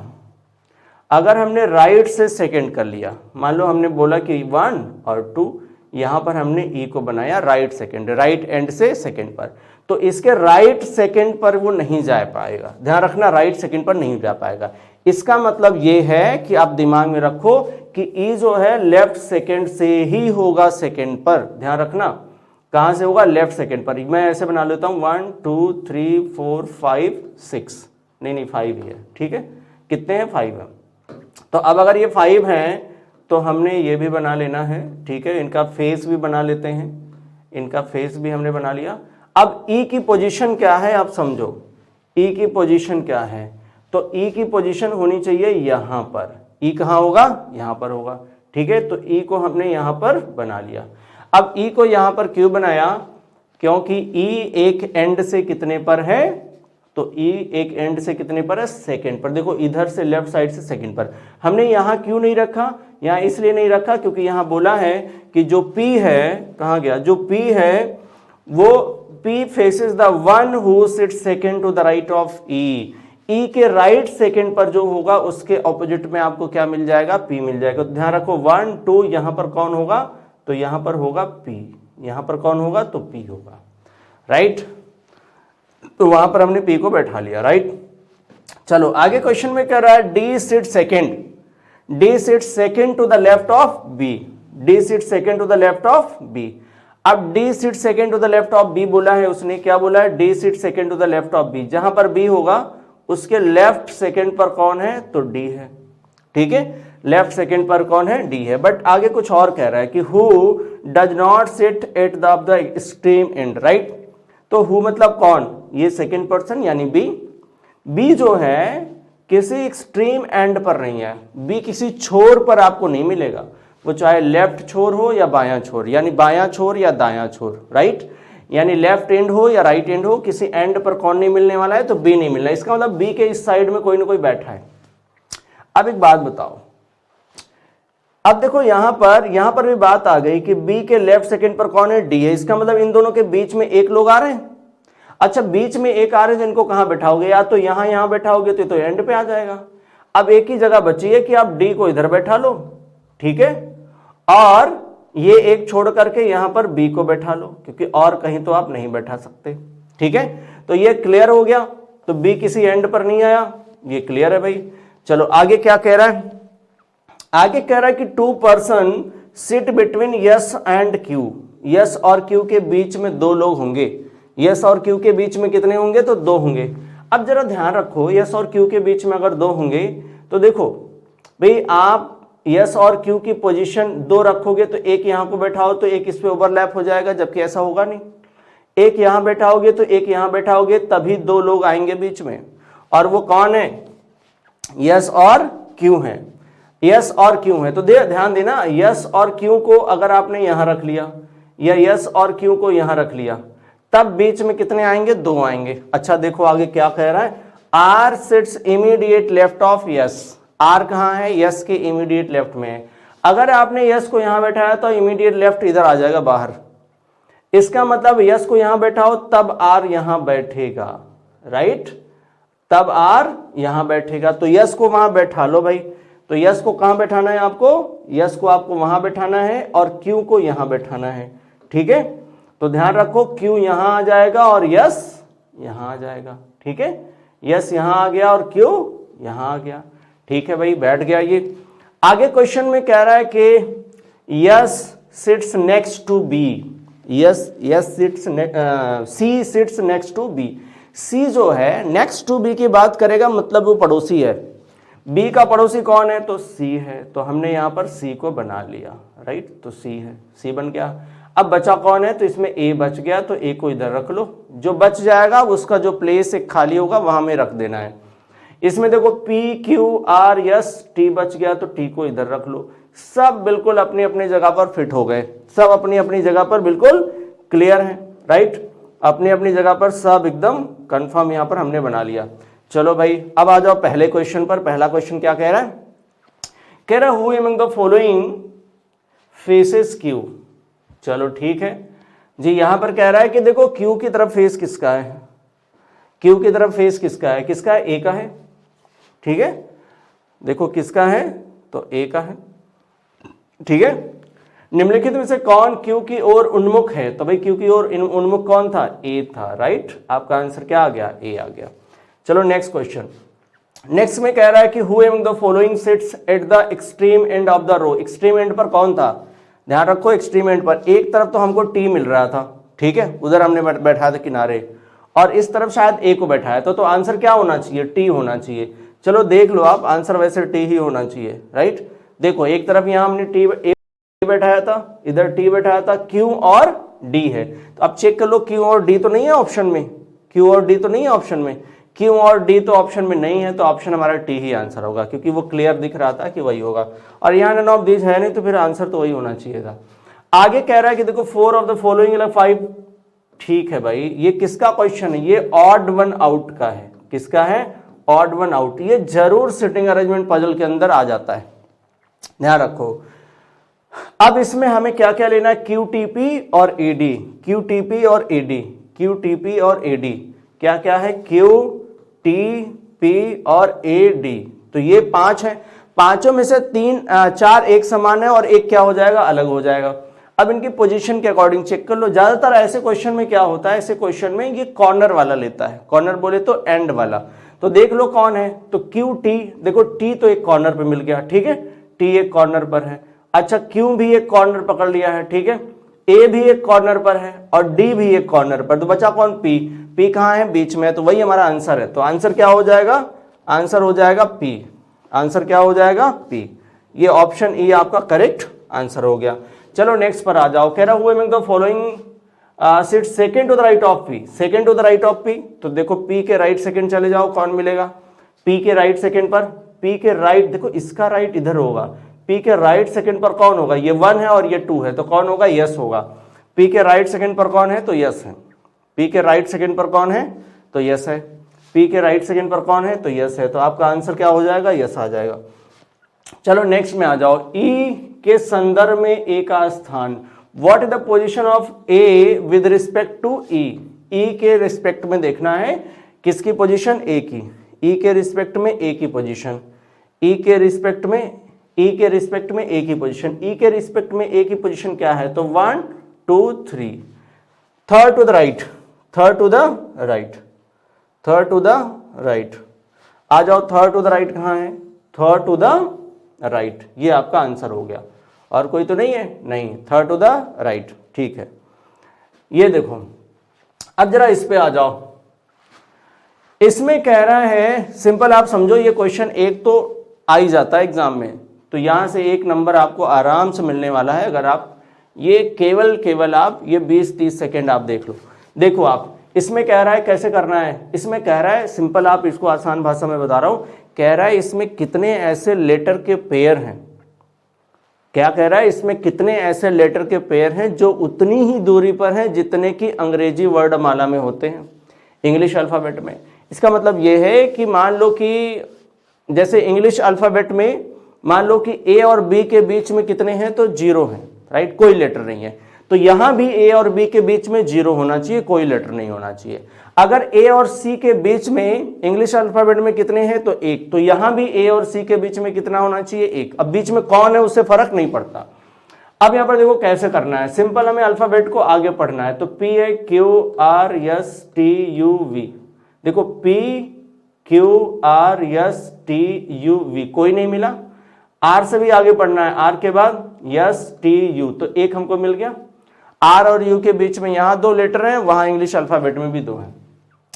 अगर हमने राइट से सेकंड कर लिया, मान लो हमने बोला कि 1 और 2, यहां पर हमने E को बनाया राइट सेकंड, राइट एंड से सेकंड पर, तो इसके राइट सेकंड पर वो नहीं जा पाएगा, ध्यान रखना, राइट सेकंड पर नहीं जा पाएगा। इसका मतलब ये है कि आप दिमाग में रखो कि ई जो है लेफ्ट सेकंड से ही होगा सेकंड पर, ध्यान रखना कहां से होगा, लेफ्ट सेकंड पर। मैं ऐसे बना लेता हूं 1 2 3 4 5 6, नहीं 5 ही है, ठीक है, कितने हैं 5 है। तो अब अगर ये 5 हैं तो हमने ये भी बना लेना है, ठीक है, इनका फेस भी बना लेते हैं, इनका फेस भी हमने बना लिया। अब ई की पोजीशन क्या है आप समझो, ई की पोजीशन क्या है, तो ई की पोजीशन होनी चाहिए यहां पर, ई कहां होगा, यहां पर होगा, ठीक है। तो ई को हमने यहां पर बना लिया। अब ई को यहां पर क्यों बनाया, क्योंकि ई एक एंड से कितने पर है, तो ई एक एंड से कितने पर है, सेकंड पर। देखो इधर से लेफ्ट साइड से सेकंड पर। हमने यहां क्यों नहीं रखा, यहां इसलिए नहीं रखा क्योंकि यहां बोला है कि जो P है, कहां गया, जो P है वो P faces the one who sits second to the right of E. E के राइट सेकंड पर जो होगा उसके ऑपोजिट में आपको क्या मिल जाएगा, P मिल जाएगा। तो ध्यान रखो 1 2 यहां पर कौन होगा, तो यहां पर होगा P, यहां पर कौन होगा, तो P होगा, राइट। तो वहां पर हमने P को बैठा लिया, राइट। चलो आगे क्वेश्चन में कह रहा है D sit second, D sit second to the left of B, D sit second to the left of B। अब D sit second to the left of B बोला है उसने, क्या बोला है, D sit second to the left of B। जहां पर B होगा उसके लेफ्ट सेकंड पर कौन है, तो D है, ठीक है, लेफ्ट सेकंड पर कौन है, D है। बट आगे कुछ और कह रहा है कि who does not sit at the extreme and, right. तो हु मतलब कौन, ये सेकंड पर्सन यानी B। B जो है किसी एक्सट्रीम एंड पर नहीं है, B किसी छोर पर आपको नहीं मिलेगा, वो चाहे लेफ्ट छोर हो या बायां छोर, यानी बायां छोर या दायां छोर, राइट, यानी लेफ्ट एंड हो या राइट एंड हो, किसी एंड पर कौन नहीं मिलने वाला है, तो B नहीं मिलना। इसका मतलब B के इस साइड में कोई ना कोई बैठा है। अब एक बात बताओ, अब देखो यहां पर भी बात आ गई कि B के लेफ्ट सेकंड पर कौन है, D है। इसका मतलब इन दोनों के बीच में एक लोग आ रहे हैं। अच्छा बीच में एक आ रहे हैं, इनको कहां बैठाओगे, या तो यहां बैठाओगे तो एंड पे आ जाएगा। अब एक ही जगह बची है कि आप D को इधर बैठा लो, ठीक है, और ये एक छोड़ करके यहां पर B को बैठा लो, क्योंकि और कहीं तो आप नहीं बैठा सकते, ठीक है। तो ये क्लियर हो गया, तो B किसी एंड पर नहीं आया, ये क्लियर है भाई। चलो आगे क्या कह रहा है, आगे कह रहा है कि 2 person sit between yes and Q. Yes और क्यू के बीच में 2 लोग होंगे, यस और क्यू के बीच में कितने होंगे, तो 2 होंगे। अब जरा ध्यान रखो, यस और क्यू के बीच में अगर 2 होंगे तो देखो भाई, आप यस और क्यू की पोजीशन 2 रखोगे तो एक यहां को बैठाओ तो एक इस पे ओवरलैप हो जाएगा, जबकि ऐसा होगा नहीं। एक यहां बैठाओगे तो एक यहां बैठाओगे, तभी 2 लोग आएंगे बीच में, और वो कौन है, यस और क्यू है, यस और क्यू है। तो ध्यान देना, यस और क्यू को अगर आपने यहां रख लिया या यस और क्यू को यहां रख लिया, तब बीच में कितने आएंगे, 2 आएंगे। अच्छा देखो आगे क्या कह रहा है, R sits immediate left of S. R कहां है, यस के इमीडिएट लेफ्ट में है। अगर आपने यस को यहां बैठाया तो इमीडिएट लेफ्ट इधर आ जाएगा बाहर। इसका मतलब यस को यहां बैठाओ तब आर यहां बैठेगा, राइट, तब आर यहां बैठेगा। तो यस को वहां बैठा लो भाई। तो यस को कहां बैठाना है आपको, यस को आपको वहां बैठाना है और क्यू को यहां बैठाना है, ठीक है। तो ध्यान रखो, क्यू यहां आ जाएगा और यस यहां आ जाएगा, ठीक है। यस यहां आ गया और क्यू यहां आ गया, ठीक है भाई, बैठ गया ये। आगे क्वेश्चन में कह रहा है कि S sits next to B. S sits C sits next to B. C जो है नेक्स्ट टू बी की बात करेगा, मतलब वो पड़ोसी है। बी का पड़ोसी कौन है, तो सी है। तो हमने यहां पर सी को बना लिया, राइट, तो सी है, सी बन गया। अब बचा कौन है, तो इसमें ए बच गया, तो ए को इधर रख लो। जो बच जाएगा उसका जो प्लेस एक खाली होगा वहां में रख देना है। इसमें देखो P Q are yes T बच गया, तो टी को इधर रख लो। सब बिल्कुल अपनी अपनी जगह पर फिट हो गए, सब अपनी अपनी जगह पर बिल्कुल क्लियर है, राइट, अपनी अपनी जगह पर सब एकदम कंफर्म यहां पर हमने बना लिया। चलो भाई अब आ जाओ पहले क्वेश्चन पर। पहला क्वेश्चन क्या कह रहा है, कह रहा है who among the following faces Q. चलो ठीक है जी, यहां पर कह रहा है कि देखो क्यू की तरफ फेस किसका है, क्यू की तरफ फेस किसका है, किसका है, ए का है, ठीक है। देखो किसका है, तो ए का है, ठीक है। निम्नलिखित में से कौन क्यू की ओर उन्मुख है, तो भाई क्यू की ओर उन्मुख कौन था, ए था, राइट। आपका आंसर क्या आ गया, ए आ गया। चलो नेक्स्ट क्वेश्चन। नेक्स्ट में कह रहा है कि who among the following sits at the extreme end of the row. Extreme end पर कौन था, ध्यान रखो एक्सट्रीम एंड पर एक तरफ तो हमको टी मिल रहा था, ठीक है, उधर हमने बैठाया था किनारे, और इस तरफ शायद ए को बैठाया तो आंसर क्या होना चाहिए, टी होना चाहिए। चलो देख लो आप, आंसर वैसे टी ही होना चाहिए, राइट। देखो एक तरफ यहां हमने टी ए बैठाया था, इधर टी बैठाया था, क्यू और डी है। तो अब चेक कर लो क्यू और डी तो नहीं है ऑप्शन में, क्यू और डी तो नहीं है ऑप्शन में, क्यू और डी तो ऑप्शन में नहीं है, तो ऑप्शन हमारा टी ही आंसर होगा, क्योंकि वो क्लियर दिख रहा था कि वही होगा, और यहाँ नन ऑफ दिस है नहीं, तो फिर आंसर तो वही होना चाहिए था। आगे कह रहा है कि देखो 4 ऑफ द फॉलोइंग 5, ठीक है भाई, ये किसका क्वेश्चन है, ये ऑड वन आउट का है। किसका है, ऑड वन आउट। ये जरूर सिटिंग अरेंजमेंट पजल के अंदर आ जाता है, ध्यान रखो। अब इसमें हमें क्या क्या लेना है, क्यूटीपी और एडी, क्यूटीपी और एडी, क्यूटीपी और एडी क्या क्या है, क्यू टी पी और ए डी। तो ये 5 है, पांचों में से 4 एक समान है और एक क्या हो जाएगा, अलग हो जाएगा। अब इनकी पोजीशन के अकॉर्डिंग चेक कर लो। ज्यादातर ऐसे क्वेश्चन में क्या होता है, ऐसे क्वेश्चन में ये कॉर्नर वाला लेता है, कॉर्नर बोले तो एंड वाला। तो देख लो कौन है, तो क्यू टी, देखो टी तो एक कॉर्नर पे मिल गया, ठीक है, टी एक कॉर्नर पर है। अच्छा क्यू भी एक कॉर्नर पकड़ लिया है, ठीक है, ए भी एक कॉर्नर पर है और डी भी एक कॉर्नर पर, तो बचा कौन, पी। पी कहां है, बीच में, तो वही हमारा आंसर है। तो आंसर क्या हो जाएगा, आंसर हो जाएगा पी, आंसर क्या हो जाएगा, पी। ये ऑप्शन ई आपका करेक्ट आंसर हो गया। चलो नेक्स्ट पर आ जाओ। कह रहा who among the following sit second to the right of P, second to the right of P. तो देखो पी के राइट सेकंड चले जाओ, कौन मिलेगा, पी के राइट सेकंड पर, पी के राइट, देखो इसका राइट इधर होगा, पी के राइट सेकंड पर कौन होगा, ये 1 है और ये 2 है, तो कौन होगा, यस होगा। पी के राइट सेकंड पर कौन है, तो यस है। पी के राइट सेकंड पर कौन है, तो यस है। पी के राइट सेकंड पर कौन है, तो यस है। तो आपका आंसर क्या हो जाएगा, यस आ जाएगा। चलो नेक्स्ट में आ जाओ। ई के संदर्भ में ए का स्थान, what is the position of A with respect to E. E के रिस्पेक्ट में देखना है किसकी पोजीशन, ए की, ई के रिस्पेक्ट में ए की पोजीशन, ई के रिस्पेक्ट में, ई के रिस्पेक्ट में ए की पोजीशन, ई के रिस्पेक्ट में ए की पोजीशन क्या है, तो 1 2 3, third to the right, third to the right, third to the right. आ जाओ, थर्ड टू द राइट कहां है, थर्ड टू द राइट, ये आपका आंसर हो गया। और कोई तो नहीं है, नहीं, थर्ड टू द राइट, ठीक है। ये देखो अब जरा इस पे आ जाओ। इसमें कह रहा है, सिंपल आप समझो, ये क्वेश्चन एक तो आ ही जाता है एग्जाम में, तो यहां से 1 नंबर आपको आराम से मिलने वाला है, अगर आप ये केवल आप ये 20-30 सेकेंड आप देख लो। देखो आप, इसमें कह रहा है कैसे करना है, इसमें कह रहा है सिंपल, आप इसको आसान भाषा में बता रहा हूं, कह रहा है इसमें कितने ऐसे लेटर के पेयर हैं, क्या कह रहा है, इसमें कितने ऐसे लेटर के पेयर हैं जो उतनी ही दूरी पर हैं जितने की अंग्रेजी वर्णमाला में होते हैं, इंग्लिश अल्फाबेट में। इसका मतलब यह है कि मान लो कि जैसे इंग्लिश अल्फाबेट में मान लो कि ए और बी के बीच में कितने हैं, तो 0 हैं, राइट, कोई लेटर नहीं है। तो यहां भी ए और बी के बीच में 0 होना चाहिए, कोई लेटर नहीं होना चाहिए। अगर ए और सी के बीच में इंग्लिश अल्फाबेट में कितने हैं, तो 1, तो यहां भी ए और सी के बीच में कितना होना चाहिए, 1। अब बीच में कौन है उससे फर्क नहीं पड़ता। अब यहां पर देखो कैसे करना है, सिंपल हमें अल्फाबेट को आगे पढ़ना है। तो पी है Q R S T U V, देखो P Q R S T U V, कोई नहीं मिला। आर से भी आगे पढ़ना है, आर के बाद एस टी यू, तो 1 हमको मिल गया। आर और यू के बीच में यहां 2 लेटर हैं, वहां इंग्लिश अल्फाबेट में भी 2 हैं।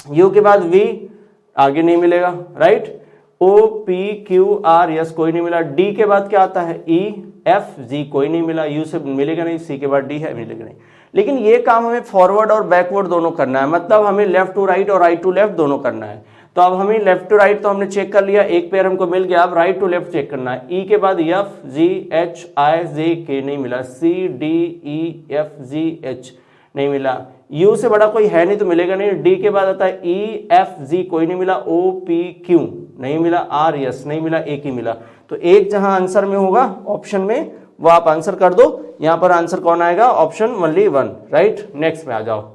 यू के बाद वी, आगे नहीं मिलेगा, right. O P Q R S, कोई नहीं मिला। डी के बाद क्या आता है, ई एफ जी, कोई नहीं मिला। यू से मिलेगा नहीं, सी के बाद डी है, मिलेगा नहीं। लेकिन ये काम हमें फॉरवर्ड और बैकवर्ड दोनों करना है, मतलब हमें लेफ्ट टू राइट और राइट टू लेफ्ट दोनों करना है। तो अब हमें लेफ्ट टू राइट तो हमने चेक कर लिया, एक पेयर हमको मिल गया। अब राइट टू लेफ्ट चेक करना है। ई के बाद F G H I J K नहीं मिला, C D E F G H नहीं मिला। यू से बड़ा कोई है नहीं तो मिलेगा नहीं। डी के बाद आता है ई एफ जी, कोई नहीं मिला। ओ पी क्यू नहीं मिला। आर एस नहीं मिला, एक ही मिला। तो एक जहां आंसर में होगा ऑप्शन में वो आप आंसर कर दो। यहां पर आंसर कौन आएगा, ऑप्शन ओनली 1, राइट। नेक्स्ट में आ जाओ।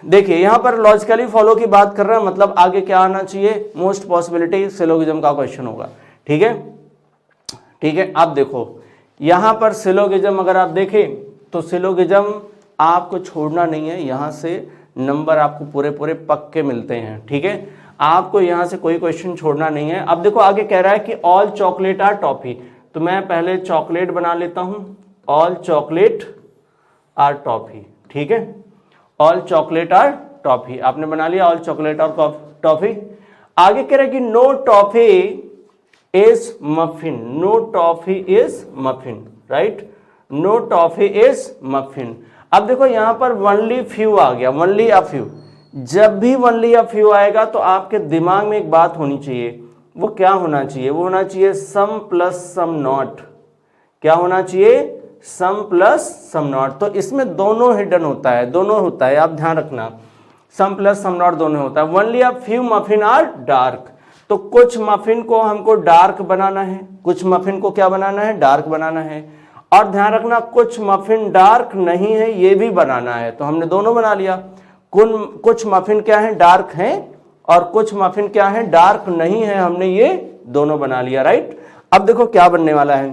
देखिए यहां पर लॉजिकली फॉलो की बात कर रहे हैं, मतलब आगे क्या आना चाहिए, मोस्ट पॉसिबिलिटी सिलोगिज्म का क्वेश्चन होगा, ठीक है, ठीक है। आप देखो यहां पर सिलोगिज्म अगर आप देखें तो सिलोगिज्म आपको छोड़ना नहीं है, यहां से नंबर आपको पूरे पूरे पक्के मिलते हैं, ठीक है। आपको यहाँ से कोई क्वेश्चन छोड़ना नहीं है। अब देखो आगे कह रहा है कि ऑल चॉकलेट आर टॉफी, तो मैं पहले चॉकलेट बना लेता हूं, ऑल चॉकलेट आर टॉफी, ठीक है, ऑल चॉकलेट आर टॉफी आपने बना लिया, ऑल चॉकलेट आर टॉफी। आगे कह रहा है कि no toffee is muffin, no toffee is muffin, right, no toffee is muffin. अब देखो यहां पर ओनली फ्यू आ गया, ओनली अ फ्यू। जब भी ओनली अ फ्यू आएगा तो आपके दिमाग में एक बात होनी चाहिए, वो क्या होना चाहिए, वो होना चाहिए सम प्लस सम नॉट। क्या होना चाहिए, सम प्लस सम नॉट। तो इसमें दोनों हिडन होता है, दोनों होता है, आप ध्यान रखना, सम प्लस सम नॉट दोनों होता है। Only a few muffin are dark, तो कुछ मफिन को हमको डार्क बनाना है, कुछ मफिन को क्या बनाना है, डार्क बनाना है। और ध्यान रखना कुछ मफिन डार्क नहीं है ये भी बनाना है, तो हमने दोनों बना लिया। कुछ मफिन क्या है, डार्क हैं, और कुछ मफिन क्या है, डार्क नहीं है, हमने ये दोनों बना लिया, राइट। अब देखो क्या बनने वाला है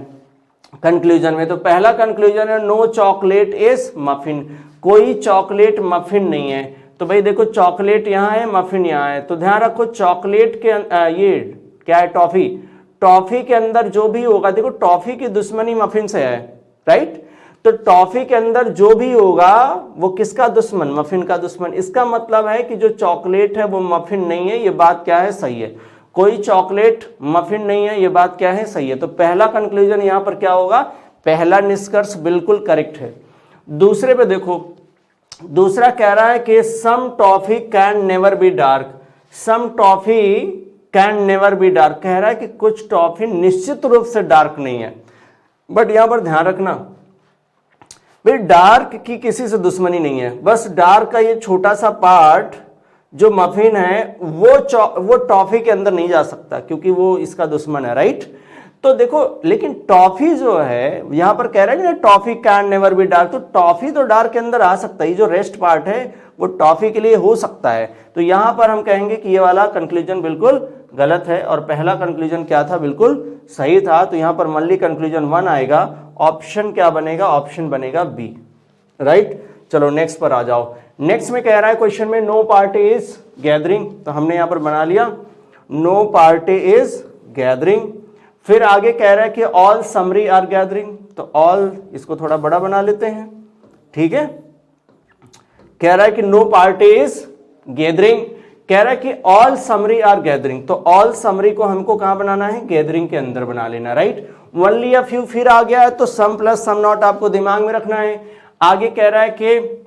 कंक्लूजन में। तो पहला कंक्लूजन है नो चॉकलेट इज मफिन, कोई चॉकलेट मफिन नहीं है। तो भाई देखो चॉकलेट यहाँ है, मफिन यहाँ है, तो ध्यान रखो चॉकलेट के ये क्या है, टॉफी, टॉफी के अंदर जो भी होगा, देखो टॉफी की दुश्मनी मफिन से है, राइट, तो टॉफी के अंदर जो भी होगा वो किसका दुश्मन, मफिन का दुश्मन। इसका मतलब है कि जो चॉकलेट है वो मफिन नहीं है, ये बात क्या है, सही है, कोई चॉकलेट मफिन नहीं है, ये बात क्या है, सही है। तो पहला कंक्लूजन यहां पर क्या होगा, पहला निष्कर्ष बिल्कुल करेक्ट है। दूसरे पे देखो, दूसरा कह रहा है कि some toffee can never be dark, some toffee can never be dark, कह रहा है कि कुछ टॉफी निश्चित रूप से डार्क नहीं है। बट यहां पर ध्यान रखना भाई डार्क की किसी से दुश्मनी नहीं है, बस डार्क का ये छोटा सा पार्ट जो मफिन है वो टॉफी के अंदर नहीं जा सकता क्योंकि वो इसका दुश्मन है, राइट। तो देखो लेकिन टॉफी जो है यहां पर कह रहा है कि toffee can never be dark, तो टॉफी तो डार्क के अंदर आ सकता है, ये जो रेस्ट पार्ट है वो टॉफी के लिए हो सकता है। तो यहां पर हम कहेंगे कि ये वाला कंक्लूजन बिल्कुल गलत है और पहला कंक्लूजन क्या था, बिल्कुल सही था। तो यहां पर मल्ली कंक्लूजन 1 आएगा, ऑप्शन क्या बनेगा, ऑप्शन बनेगा बी, राइट। चलो नेक्स्ट पर आ जाओ। नेक्स्ट में कह रहा है क्वेश्चन में नो पार्टी इज गैदरिंग, तो हमने यहां पर बना लिया नो पार्टी इज गैदरिंग। फिर आगे कह रहा है कि ऑल समरी आर गैदरिंग, तो ऑल इसको थोड़ा बड़ा बना लेते हैं, ठीक है। कह रहा है कि नो पार्टी इज गैदरिंग, कह रहा है कि ऑल समरी आर गैदरिंग, तो ऑल समरी को हमको कहां बनाना है, गैदरिंग के अंदर बना लेना, राइट। ओनली अ फ्यू फिर आ गया है, तो सम प्लस सम नॉट आपको दिमाग में रखना है। आगे कह रहा है कि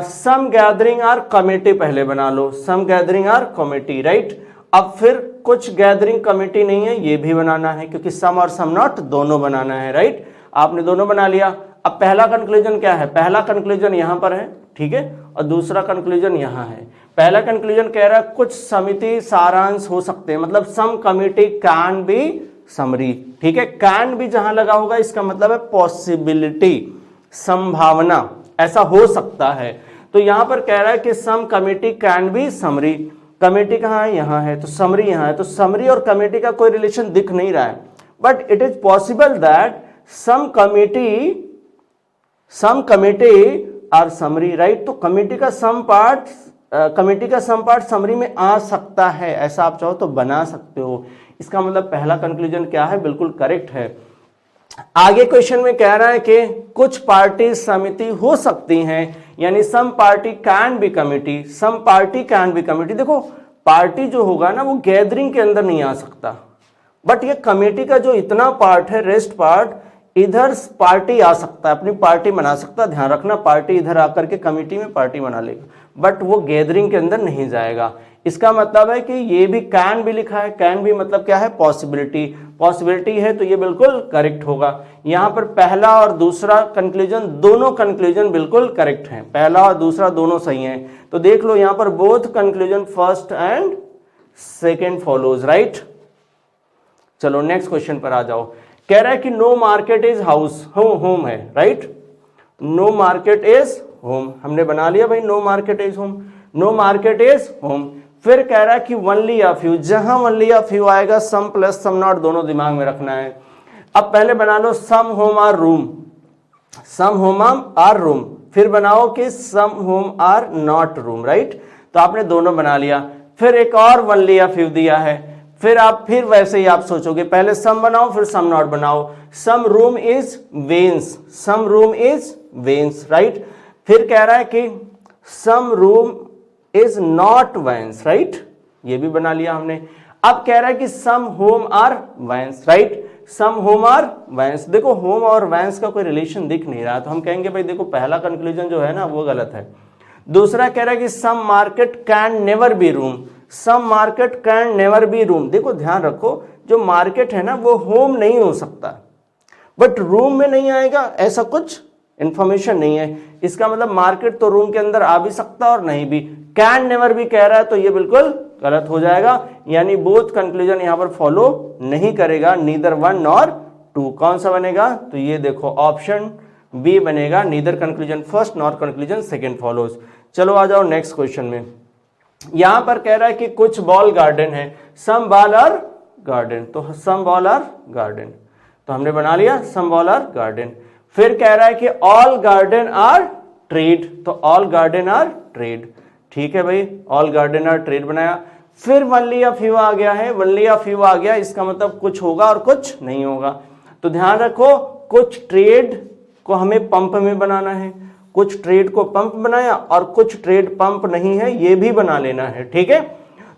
सम गैदरिंग आर कमेटी पहले बना लो, सम गैदरिंग आर कमेटी, राइट। अब फिर कुछ गैदरिंग कमेटी नहीं है, ये भी बनाना है क्योंकि सम और सम नॉट दोनों बनाना है, राइट। आपने दोनों बना लिया। अब पहला कंक्लूजन क्या है, पहला कंक्लूजन यहां पर है, ठीक है, और दूसरा कंक्लूजन यहां है। पहला कंक्लूजन कह रहा है कुछ समिति सारांश हो सकते हैं, मतलब सम कमिटी कैन बी समरी, ठीक है। कैन भी जहां लगा होगा इसका मतलब है पॉसिबिलिटी, संभावना, ऐसा हो सकता है। तो यहां पर कह रहा है कि some committee can be summary, committee कहां है, यहां है, तो समरी यहां है, तो समरी और कमेटी का कोई रिलेशन दिख नहीं रहा है, but it is possible that some committee are summary, right. तो कमेटी का सम पार्ट समरी में आ सकता है, ऐसा आप चाहो तो बना सकते हो। इसका मतलब पहला कंक्लूजन क्या है, बिल्कुल करेक्ट है। आगे क्वेश्चन में कह रहा है कि कुछ पार्टी समिति हो सकती हैं, यानी some party can be committee, some party can be committee. देखो पार्टी जो होगा ना वो गैदरिंग के अंदर नहीं आ सकता, बट ये कमेटी का जो इतना पार्ट है, रेस्ट पार्ट, इधर पार्टी आ सकता है, अपनी पार्टी बना सकता है। ध्यान रखना पार्टी इधर आकर के कमेटी में पार्टी बना लेगा, बट वो गैदरिंग के अंदर नहीं जाएगा। इसका मतलब है कि ये भी कैन भी लिखा है, कैन भी मतलब क्या है, पॉसिबिलिटी, पॉसिबिलिटी है, तो ये बिल्कुल करेक्ट होगा। यहां पर पहला और दूसरा कंक्लूजन, दोनों कंक्लूजन बिल्कुल करेक्ट हैं, पहला और दूसरा दोनों सही हैं। तो देख लो यहां पर both conclusion first and second follows, right. चलो नेक्स्ट क्वेश्चन पर आ जाओ। कह रहा है कि no market is house, home है, right. No market is home, हमने बना लिया भाई, no market is home, no market is home. फिर कह रहा है कि ओनली अ फ्यू, जहां ओनली अ फ्यू आएगा सम प्लस सम नॉट दोनों दिमाग में रखना है। अब पहले बना लो some home are room, some home are room, फिर बनाओ कि some home are not room, right. तो आपने दोनों बना लिया। फिर एक और वनली या फ्यू दिया है, फिर आप फिर वैसे ही आप सोचोगे, पहले सम बनाओ फिर सम नॉट बनाओ। Some room is vans, some room is vans, right. फिर कह रहा है कि some room is not vans, right, ये भी बना लिया हमने। अब कह रहा है कि some home are vans, right, some home are vans. देखो होम और वेंस का कोई रिलेशन दिख नहीं रहा, तो हम कहेंगे भाई देखो पहला कंक्लूजन जो है ना वो गलत है। दूसरा कह रहा है कि some market can never be room, some market can never be room. देखो ध्यान रखो, जो मार्केट है ना वो होम नहीं हो सकता, बट रूम में नहीं आएगा, ऐसा कुछ इंफॉर्मेशन नहीं है। इसका मतलब मार्केट तो रूम के अंदर आ भी सकता और नहीं भी। कैन नेवर भी कह रहा है तो ये बिल्कुल गलत हो जाएगा, यानी बोथ कंक्लूजन यहां पर फॉलो नहीं करेगा, नीदर वन नॉर टू। कौन सा बनेगा, तो ये देखो ऑप्शन बी बनेगा, neither conclusion first nor conclusion second follows. चलो आ जाओ नेक्स्ट क्वेश्चन में। यहां पर कह रहा है कि कुछ बॉल गार्डन है, सम बॉल आर गार्डन, तो सम बॉल आर गार्डन, तो हमने बना लिया सम बॉल आर गार्डन। फिर कह रहा है कि ऑल गार्डन आर ट्रेड, तो ऑल गार्डन आर ट्रेड, ठीक है भाई, ऑल गार्डन आर ट्रेड बनाया। फिर वनली या फ्यू आ गया है, वनली या फ्यू आ गया, इसका मतलब कुछ होगा और कुछ नहीं होगा। तो ध्यान रखो, कुछ ट्रेड को हमें पंप में बनाना है, कुछ ट्रेड को पंप बनाया और कुछ ट्रेड पंप नहीं है ये भी बना लेना है, ठीक है।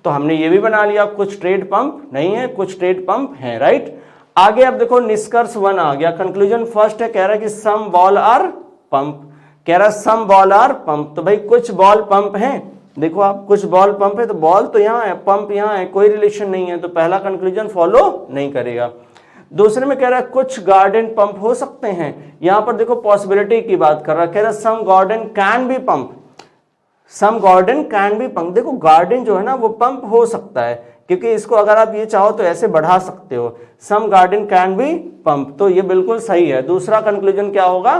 तो हमने ये भी बना लिया, कुछ ट्रेड पंप नहीं है कुछ ट्रेड पंप है, राइट। आगे अब देखो निष्कर्ष 1 आ गया, कंक्लूजन फर्स्ट है, कह रहा है कि सम बॉल आर पंप, कह रहा है सम बॉल आर पंप, तो भाई कुछ बॉल पंप है। देखो आप, कुछ बॉल पंप है तो बॉल तो यहाँ है, पंप यहाँ है, कोई रिलेशन नहीं है, तो पहला कंक्लूजन फॉलो नहीं करेगा। दूसरे में कह रहा है कुछ गार्डन पंप हो सकते हैं, यहां पर देखो पॉसिबिलिटी की बात कर रहा है, कह रहा है some garden can be pump, some garden can be pump. देखो गार्डन जो है ना वो पंप हो सकता है, क्योंकि इसको अगर आप ये चाहो तो ऐसे बढ़ा सकते हो, सम गार्डन कैन बी पंप, तो ये बिल्कुल सही है। दूसरा कंक्लूजन क्या होगा,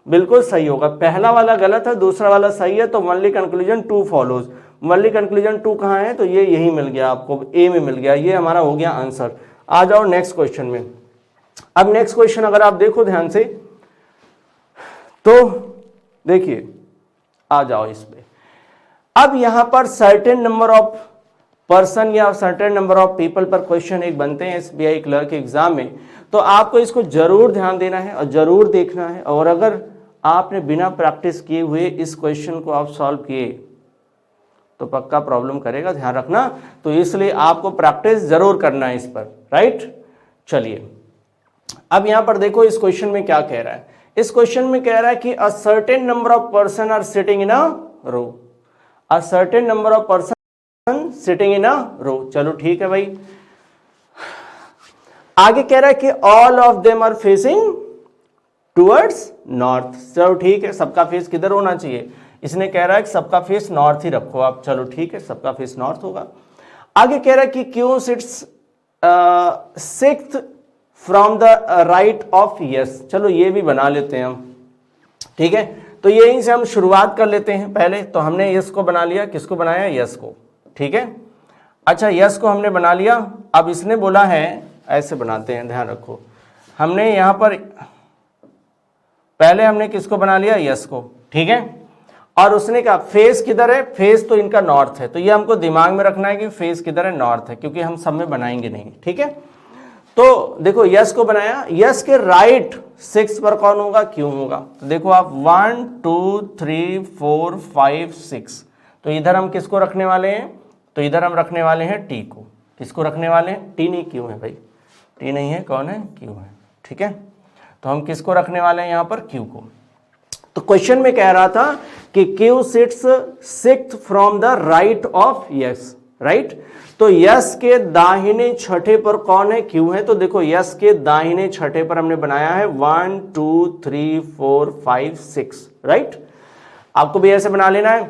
बिल्कुल सही होगा। पहला वाला गलत है, दूसरा वाला सही है, तो only conclusion 2 follows. Only conclusion 2 कहाँ है, तो ये यही मिल गया आपको, ए में मिल गया, ये हमारा हो गया आंसर। आ जाओ नेक्स्ट क्वेश्चन में। अब नेक्स्ट क्वेश्चन अगर आप देखो ध्यान से तो देखिए, आ जाओ इस पे। अब यहां पर सर्टेन नंबर ऑफ पर्सन या सर्टेन नंबर ऑफ पीपल पर क्वेश्चन एक बनते हैं एसबीआई क्लर्क के एग्जाम में, तो आपको इसको जरूर ध्यान देना है और जरूर देखना है। और अगर आपने बिना प्रैक्टिस किए हुए इस क्वेश्चन को आप सॉल्व किए तो पक्का प्रॉब्लम करेगा, ध्यान रखना। तो इसलिए आपको प्रैक्टिस जरूर करना है इस पर, राइट। चलिए अब यहां पर देखो इस क्वेश्चन में क्या कह रहा है। इस क्वेश्चन में कह रहा है कि a certain number of person are sitting in a row, a certain number of person sitting in a row. चलो ठीक है भाई। आगे कह रहा है कि all of them are facing towards north. चलो ठीक है, सबका फेस किधर होना चाहिए, इसने कह रहा है कि सबका फेस नॉर्थ ही रखो आप। चलो ठीक है, सबका फेस नॉर्थ होगा। आगे कह रहा है कि Q sits sixth from the right of S. चलो ये भी बना लेते हैं हम, ठीक है। तो यहीं से हम शुरुआत कर लेते हैं। पहले तो हमने यस को बना लिया, किसको बनाया, यस को, ठीक है। अच्छा यस को हमने बना लिया। अब इसने बोला है, ऐसे बनाते हैं, ध्यान रखो, हमने यहां पर पहले हमने किसको बना लिया, यस को, ठीक है। और उसने कहा फेस किधर है, फेस तो इनका नॉर्थ है, तो ये हमको दिमाग में रखना है कि फेस किधर है, नॉर्थ है, क्योंकि हम सब में बनाएंगे नहीं, ठीक है। तो देखो यस को बनाया, यस के राइट 6 पर कौन होगा, क्यों होगा। तो देखो आप 1 2 3 4 5 6, तो इधर हम किसको रखने वाले हैं, तो इधर हम रखने वाले हैं टी को। किसको रखने वाले हैं, टी नहीं, क्यों है भाई, टी नहीं है, कौन है, क्यू है, ठीक है। तो हम किसको रखने वाले हैं यहां पर, क्यू को। तो क्वेश्चन में कह रहा था कि Q sits sixth from the right of S, right. तो यस के दाहिने छठे पर कौन है, क्यू है। तो देखो यस के दाहिने छठे पर हमने बनाया है 1 2 3 4 5 6, राइट। आपको भी ऐसे बना लेना है।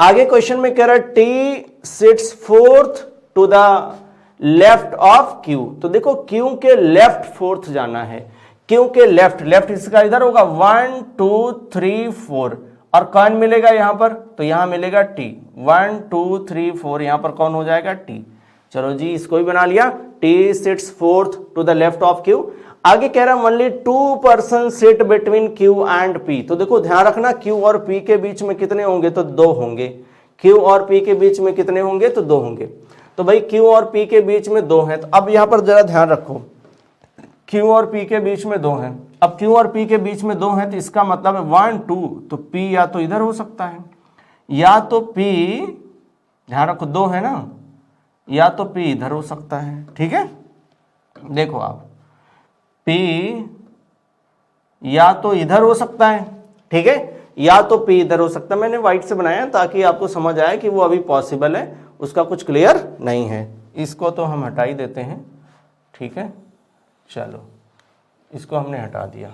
आगे क्वेश्चन में कह रहा है T sits fourth to the left of Q. तो देखो क्यू के लेफ्ट फोर्थ जाना है, क्यू के लेफ्ट, लेफ्ट इसका इधर होगा 1 2 3 4, और कौन मिलेगा यहां पर, तो यहां मिलेगा टी, 1 2 3 4, यहां पर कौन हो जाएगा, टी। चलो जी इसको भी बना लिया, T sits fourth to the left of Q. आगे कह रहा है only 2 person sit between Q and P. तो देखो ध्यान रखना, क्यू और पी के बीच में कितने होंगे, तो 2 होंगे, Q और P के बीच में कितने होंगे, तो 2 होंगे। तो भाई Q और P के बीच में 2 हैं, तो अब यहां पर जरा ध्यान रखो, Q और P के बीच में 2 हैं। अब Q और P के बीच में 2 हैं, तो इसका मतलब है 1 2, तो P या तो इधर हो सकता है, या तो P, ध्यान रखो 2 है ना, या तो P इधर हो सकता है। ठीक है, देखो आप, P या तो इधर हो सकता है, ठीक है, या तो P इधर हो सकता है। मैंने व्हाइट से बनाया ताकि आपको समझ आए कि वो अभी पॉसिबल है, उसका कुछ क्लियर नहीं है। इसको तो हम हटा ही देते हैं, ठीक है, चलो इसको हमने हटा दिया,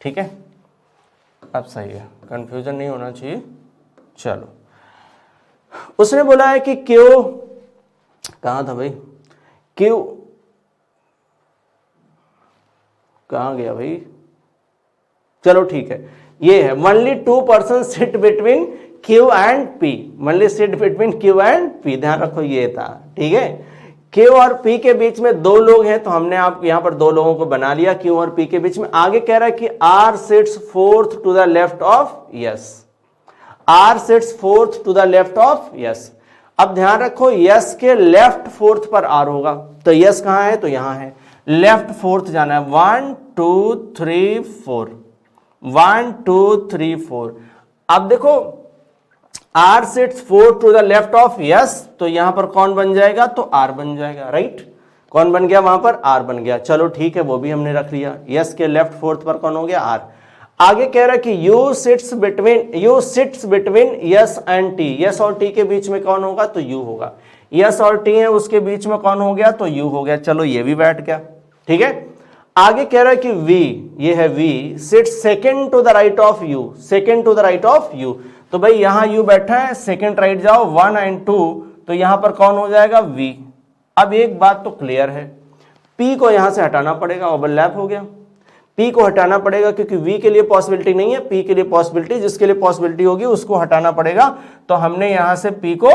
ठीक है, अब सही है, कंफ्यूजन नहीं होना चाहिए। चलो, उसने बोला है कि Q, कहाँ था भाई, Q कहाँ गया भाई, चलो ठीक है, ये है only 2 persons sit between Q and P, only sit between Q and P, ध्यान रखो ये था, ठीक है। Q और P के बीच में 2 लोग हैं, तो हमने आप यहां पर 2 लोगों को बना लिया Q और P के बीच में। आगे कह रहा है कि R sits fourth to the left of yes, R sits fourth to the left of yes। अब ध्यान रखो yes के लेफ्ट फोर्थ पर R होगा, तो yes कहां है, तो यहां है, लेफ्ट फोर्थ जाना है, 1 2 3 4, 1 2 3 4। अब देखो R sits 4 to the left of yes, तो यहां पर कौन बन जाएगा, तो R बन जाएगा, राइट। कौन बन गया वहां पर, R बन गया। चलो ठीक है, वो भी हमने रख लिया, yes के लेफ्ट फोर्थ पर कौन हो गया, R। आगे कह रहा है कि you sits between yes and T, yes और T के बीच में कौन होगा, तो U होगा। yes और T है, उसके बीच में कौन हो गया, तो U हो गया। चलो ये भी बैठ गया, ठीक है। आगे कह रहा है कि V, ये है V, sit second to the right of U, second to the right of U, तो भाई यहां U बैठा है, सेकंड राइट जाओ 1 और 2, तो यहां पर कौन हो जाएगा, V। अब एक बात तो क्लियर है, P को यहां से हटाना पड़ेगा, ओवरलैप हो गया, P को हटाना पड़ेगा क्योंकि V के लिए पॉसिबिलिटी नहीं है, P के लिए पॉसिबिलिटी, जिसके लिए पॉसिबिलिटी होगी उसको हटाना पड़ेगा, तो हमने यहां से P को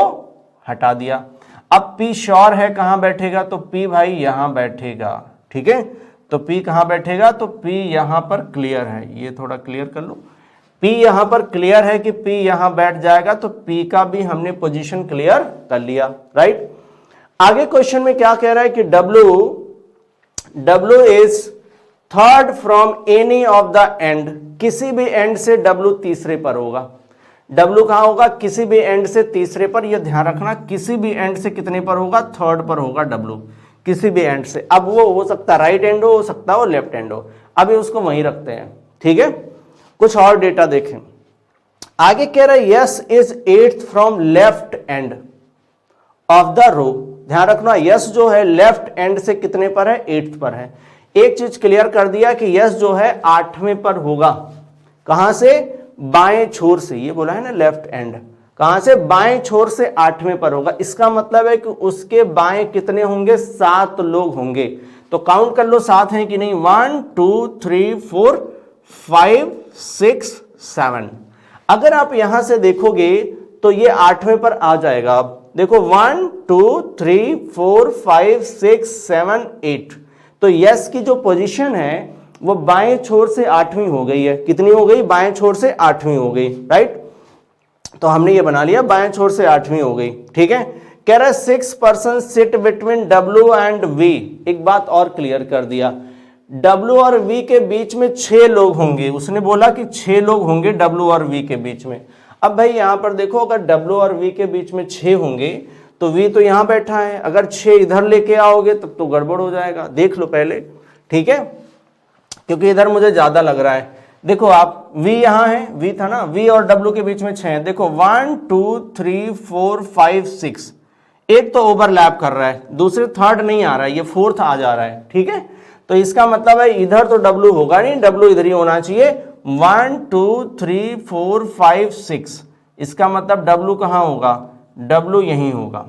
हटा दिया। अब P श्योर है कहां बैठेगा, तो P भाई यहां बैठेगा, ठीक है, तो P कहां बैठेगा, तो P यहां पर क्लियर है, ये थोड़ा क्लियर कर लो, P यहां पर क्लियर है कि P यहां बैठ जाएगा, तो P का भी हमने पोजीशन क्लियर कर लिया, राइट। आगे क्वेश्चन में क्या कह रहा है कि W is third from any of the end, किसी भी एंड से W तीसरे पर होगा। W कहां होगा, किसी भी एंड से तीसरे पर, यह ध्यान रखना, किसी भी एंड से कितने पर होगा, थर्ड पर होगा W, किसी भी एंड से। अब वो हो सकता है राइट एंड हो सकता है वो लेफ्ट एंड हो, अभी उसको वहीं रखते हैं, ठीक है। कुछ और डेटा देखें, आगे कह रहा है S is 8th from left end of the row. ध्यान रखना, यस जो है लेफ्ट एंड से कितने पर है, 8th पर है। एक चीज क्लियर कर दिया कि यस जो है 8वें पर होगा, कहां से, बाएं छोर से, ये बोला है ना लेफ्ट एंड, कहां से, बाएं छोर से 8वें पर होगा। इसका मतलब है कि उसके बाएं कितने होंगे, 7 लोग होंगे। तो काउंट कर लो 7 हैं कि नहीं, 1 2 3 4 5 6 7। अगर आप यहां से देखोगे तो ये 8वें पर आ जाएगा। अब देखो 1 2 3 4 5 6 7 8, तो यस की जो पोजीशन है वो बाएं छोर से 8वीं हो गई है। कितनी हो गई, बाएं छोर से 8वीं हो गई, राइट। तो हमने ये बना लिया, बाएं छोर से 8वीं हो गई, ठीक है। कह रहा है 6 person sit between W and V। एक बात और क्लियर कर दिया, W और V के बीच में 6 लोग होंगे। उसने बोला कि 6 लोग होंगे W और V के बीच में। अब भाई यहां पर देखो, अगर W और V के बीच में 6 होंगे तो V तो यहां बैठा है, अगर 6 इधर लेके आओगे तब तो गड़बड़ हो जाएगा। देख लो पहले, ठीक है, क्योंकि इधर मुझे ज्यादा लग रहा है। देखो आप, V यहां है, V था ना, V और W के बीच में 6 है। देखो 1 2 3 4 5 6, एक तो ओवरलैप कर रहा है, दूसरे थर्ड नहीं आ रहा है, ये फोर्थ आ जा रहा है, ठीक है। तो इसका मतलब है इधर तो W होगा नहीं, W इधर ही होना चाहिए। 1 2 3 4 5 6, इसका मतलब W कहां होगा, W यहीं होगा,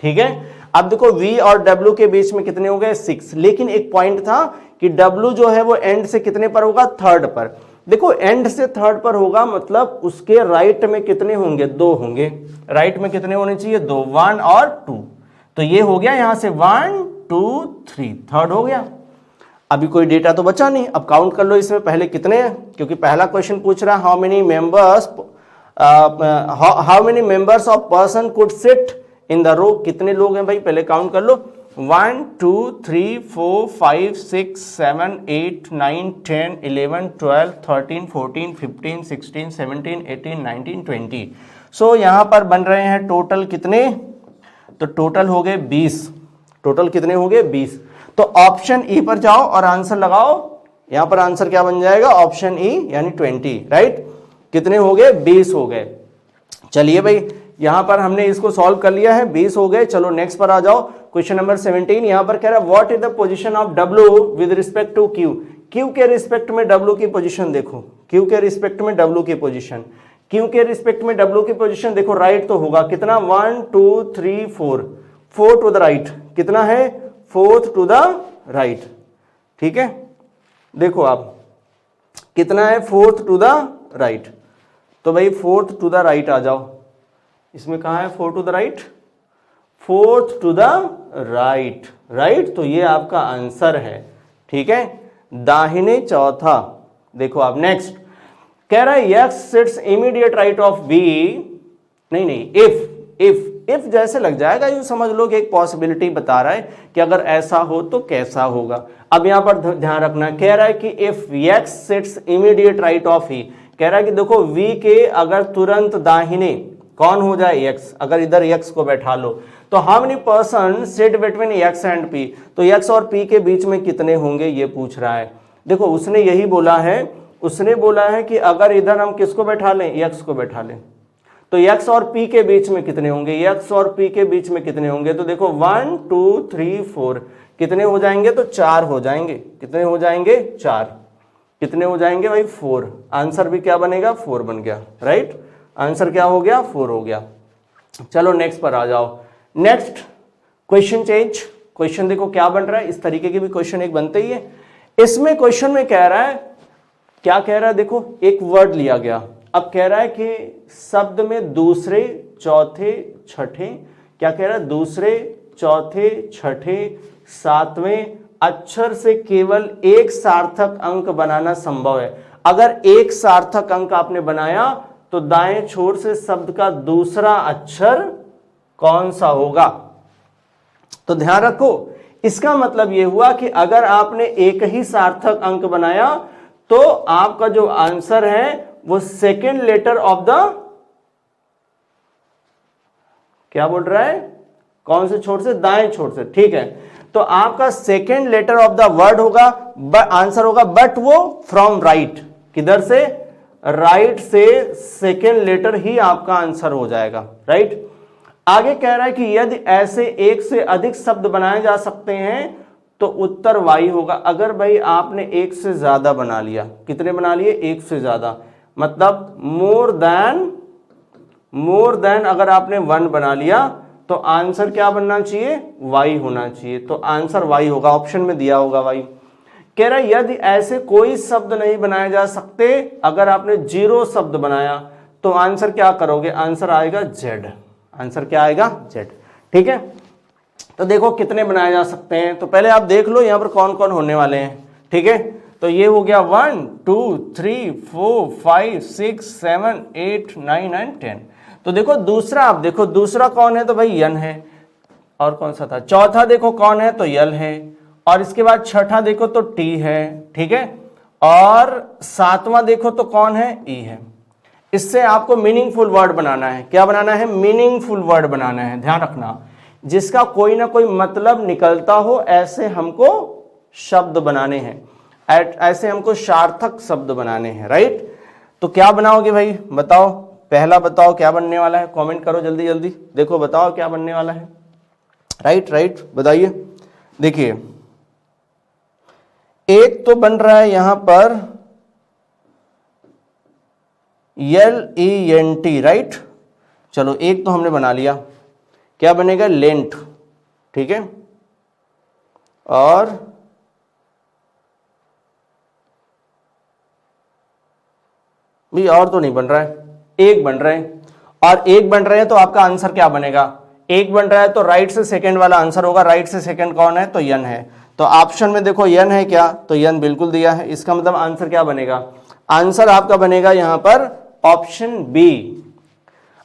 ठीक है। अब देखो V और W के बीच में कितने हो गए, 6, लेकिन एक पॉइंट था कि W जो है वो एंड से कितने पर होगा, थर्ड पर। देखो एंड से थर्ड पर होगा मतलब उसके राइट में कितने होंगे, 2 होंगे। राइट में कितने होने चाहिए, 2, 1 और 2। तो ये हो गया यहां से 1 2 3, थर्ड हो गया। अभी कोई डेटा तो बचा नहीं, अब काउंट कर लो इसमें पहले कितने हैं, क्योंकि पहला क्वेश्चन पूछ रहा है how many members how many members of person could sit in the row, कितने लोग हैं भाई पहले काउंट कर लो, 1 2 3 4 5 6 7 8 9 10 11 12 13 14 15 16 17 18 19 20। सो यहां पर बन रहे हैं टोटल कितने, तो टोटल हो गए 20, टोटल कितने हो गए 20। तो ऑप्शन ई पर जाओ और आंसर लगाओ, यहां पर आंसर क्या बन जाएगा, ऑप्शन ई यानी 20, राइट। कितने हो गए, 20 हो गए। चलिए भाई यहां पर हमने इसको सॉल्व कर लिया है, 20 हो गए। चलो नेक्स्ट पर आ जाओ, क्वेश्चन नंबर 17। यहां पर कह रहा है what is the position of W with respect to Q, Q के रिस्पेक्ट में W की पोजीशन देखो, Q के रिस्पेक्ट में W की पोजीशन, Q के रिस्पेक्ट में W की पोजीशन देखो, राइट तो होगा कितना, 1 2 3 4, 4 टू द राइट, कितना है 4 टू द राइट, ठीक है। देखो आप कितना है 4 टू द राइट, तो भाई 4 टू द राइट आ जाओ, इसमें कहा है 4 to the right, 4 to the right, right, तो ये आपका आंसर है, ठीक है, दाहिने चौथा। देखो आप नेक्स्ट कह रहा है x seats immediate right of b, नहीं इफ जैसे लग जाएगा, यूं समझ लो कि एक पॉसिबिलिटी बता रहा है कि अगर ऐसा हो तो कैसा होगा। अब यहां पर ध्यान रखना, कह रहा है कि if x seats immediate right of e, कह रहा है कि देखो v के अगर तुरंत दाहिने कौन हो जाए x, अगर इधर x को बैठा लो तो how many person sit between x and p, तो x और p के बीच में कितने होंगे ये पूछ रहा है। देखो उसने यही बोला है, उसने बोला है कि अगर इधर हम किसको बैठा लें, x को बैठा लें, तो x और p के बीच में कितने होंगे, x और p के बीच में कितने होंगे, तो देखो 1 2 3 4 कितने हो जाएंगे, तो 4 हो जाएंगे, कितने हो जाएंगे 4, कितने हो जाएंगे भाई 4, आंसर भी क्या बनेगा 4 बन गया, राइट, आंसर क्या हो गया 4 हो गया। चलो नेक्स्ट पर आ जाओ, नेक्स्ट क्वेश्चन चेंज, क्वेश्चन देखो क्या बन रहा है, इस तरीके के भी क्वेश्चन एक बनते ही है। इसमें क्वेश्चन में कह रहा है, क्या कह रहा है, देखो एक वर्ड लिया गया, अब कह रहा है कि शब्द में दूसरे चौथे छठे, क्या कह रहा है, दूसरे चौथे छठे सातवें अक्षर से केवल एक सार्थक अंक बनाना संभव है। अगर एक सार्थक अंक आपने बनाया तो दाएं छोर से शब्द का दूसरा अक्षर कौन सा होगा। तो ध्यान रखो, इसका मतलब यह हुआ कि अगर आपने एक ही सार्थक अंक बनाया तो आपका जो आंसर है वो सेकेंड लेटर ऑफ द, क्या बोल रहा है, कौन से छोर से, दाएं छोर से, ठीक है, तो आपका second letter of the word होगा, आंसर होगा, बट वो फ्रॉम राइट, किधर से, राइट से सेकेंड लेटर ही आपका आंसर हो जाएगा, राइट। आगे कह रहा है कि यदि ऐसे एक से अधिक शब्द बनाए जा सकते हैं तो उत्तर वाई होगा। अगर भाई आपने एक से ज्यादा बना लिया, कितने बना लिए, एक से ज्यादा, मतलब मोर देन अगर आपने 1 बना लिया तो आंसर क्या बनना चाहिए, वाई होना चाहिए, तो आंसर वाई होगा, ऑप्शन में दिया होगा वाई। कह रहा है यदि ऐसे कोई शब्द नहीं बनाए जा सकते, अगर आपने 0 शब्द बनाया तो आंसर क्या करोगे, आंसर आएगा जेड, आंसर क्या आएगा जेड, ठीक है। तो देखो कितने बनाए जा सकते हैं, तो पहले आप देख लो यहां पर कौन कौन होने वाले हैं, ठीक है। तो ये हो गया 1 2 3 4 5 6 7 8 9 एंड 10। तो देखो दूसरा, आप देखो दूसरा कौन है, तो भाई यन है, और कौन सा था, चौथा देखो कौन है, तो यल है, और इसके बाद छठा देखो तो टी है, ठीक है, और सातवां देखो तो कौन है, ई है। इससे आपको मीनिंगफुल वर्ड बनाना है, क्या बनाना है, मीनिंगफुल वर्ड बनाना है, ध्यान रखना, जिसका कोई ना कोई मतलब निकलता हो, ऐसे हमको शब्द बनाने हैं, ऐसे हमको सार्थक शब्द बनाने हैं, राइट। तो क्या बनाओगे भाई, बताओ, पहला बताओ क्या बनने वाला है, कमेंट करो जल्दी जल्दी, देखो बताओ क्या बनने वाला है, राइट बताइए। देखिए एक तो बन रहा है यहां पर LENT, राइट, चलो एक तो हमने बना लिया, क्या बनेगा, लेंट, ठीक है, और भी और तो नहीं बन रहा है, एक बन रहे हैं, और एक बन रहे हैं तो आपका आंसर क्या बनेगा, एक बन रहा है तो राइट से सेकंड वाला आंसर होगा, राइट से सेकंड कौन है, तो यन है, तो ऑप्शन में देखो यन है क्या, तो यन बिल्कुल दिया है, इसका मतलब आंसर क्या बनेगा, आंसर आपका बनेगा यहां पर ऑप्शन बी,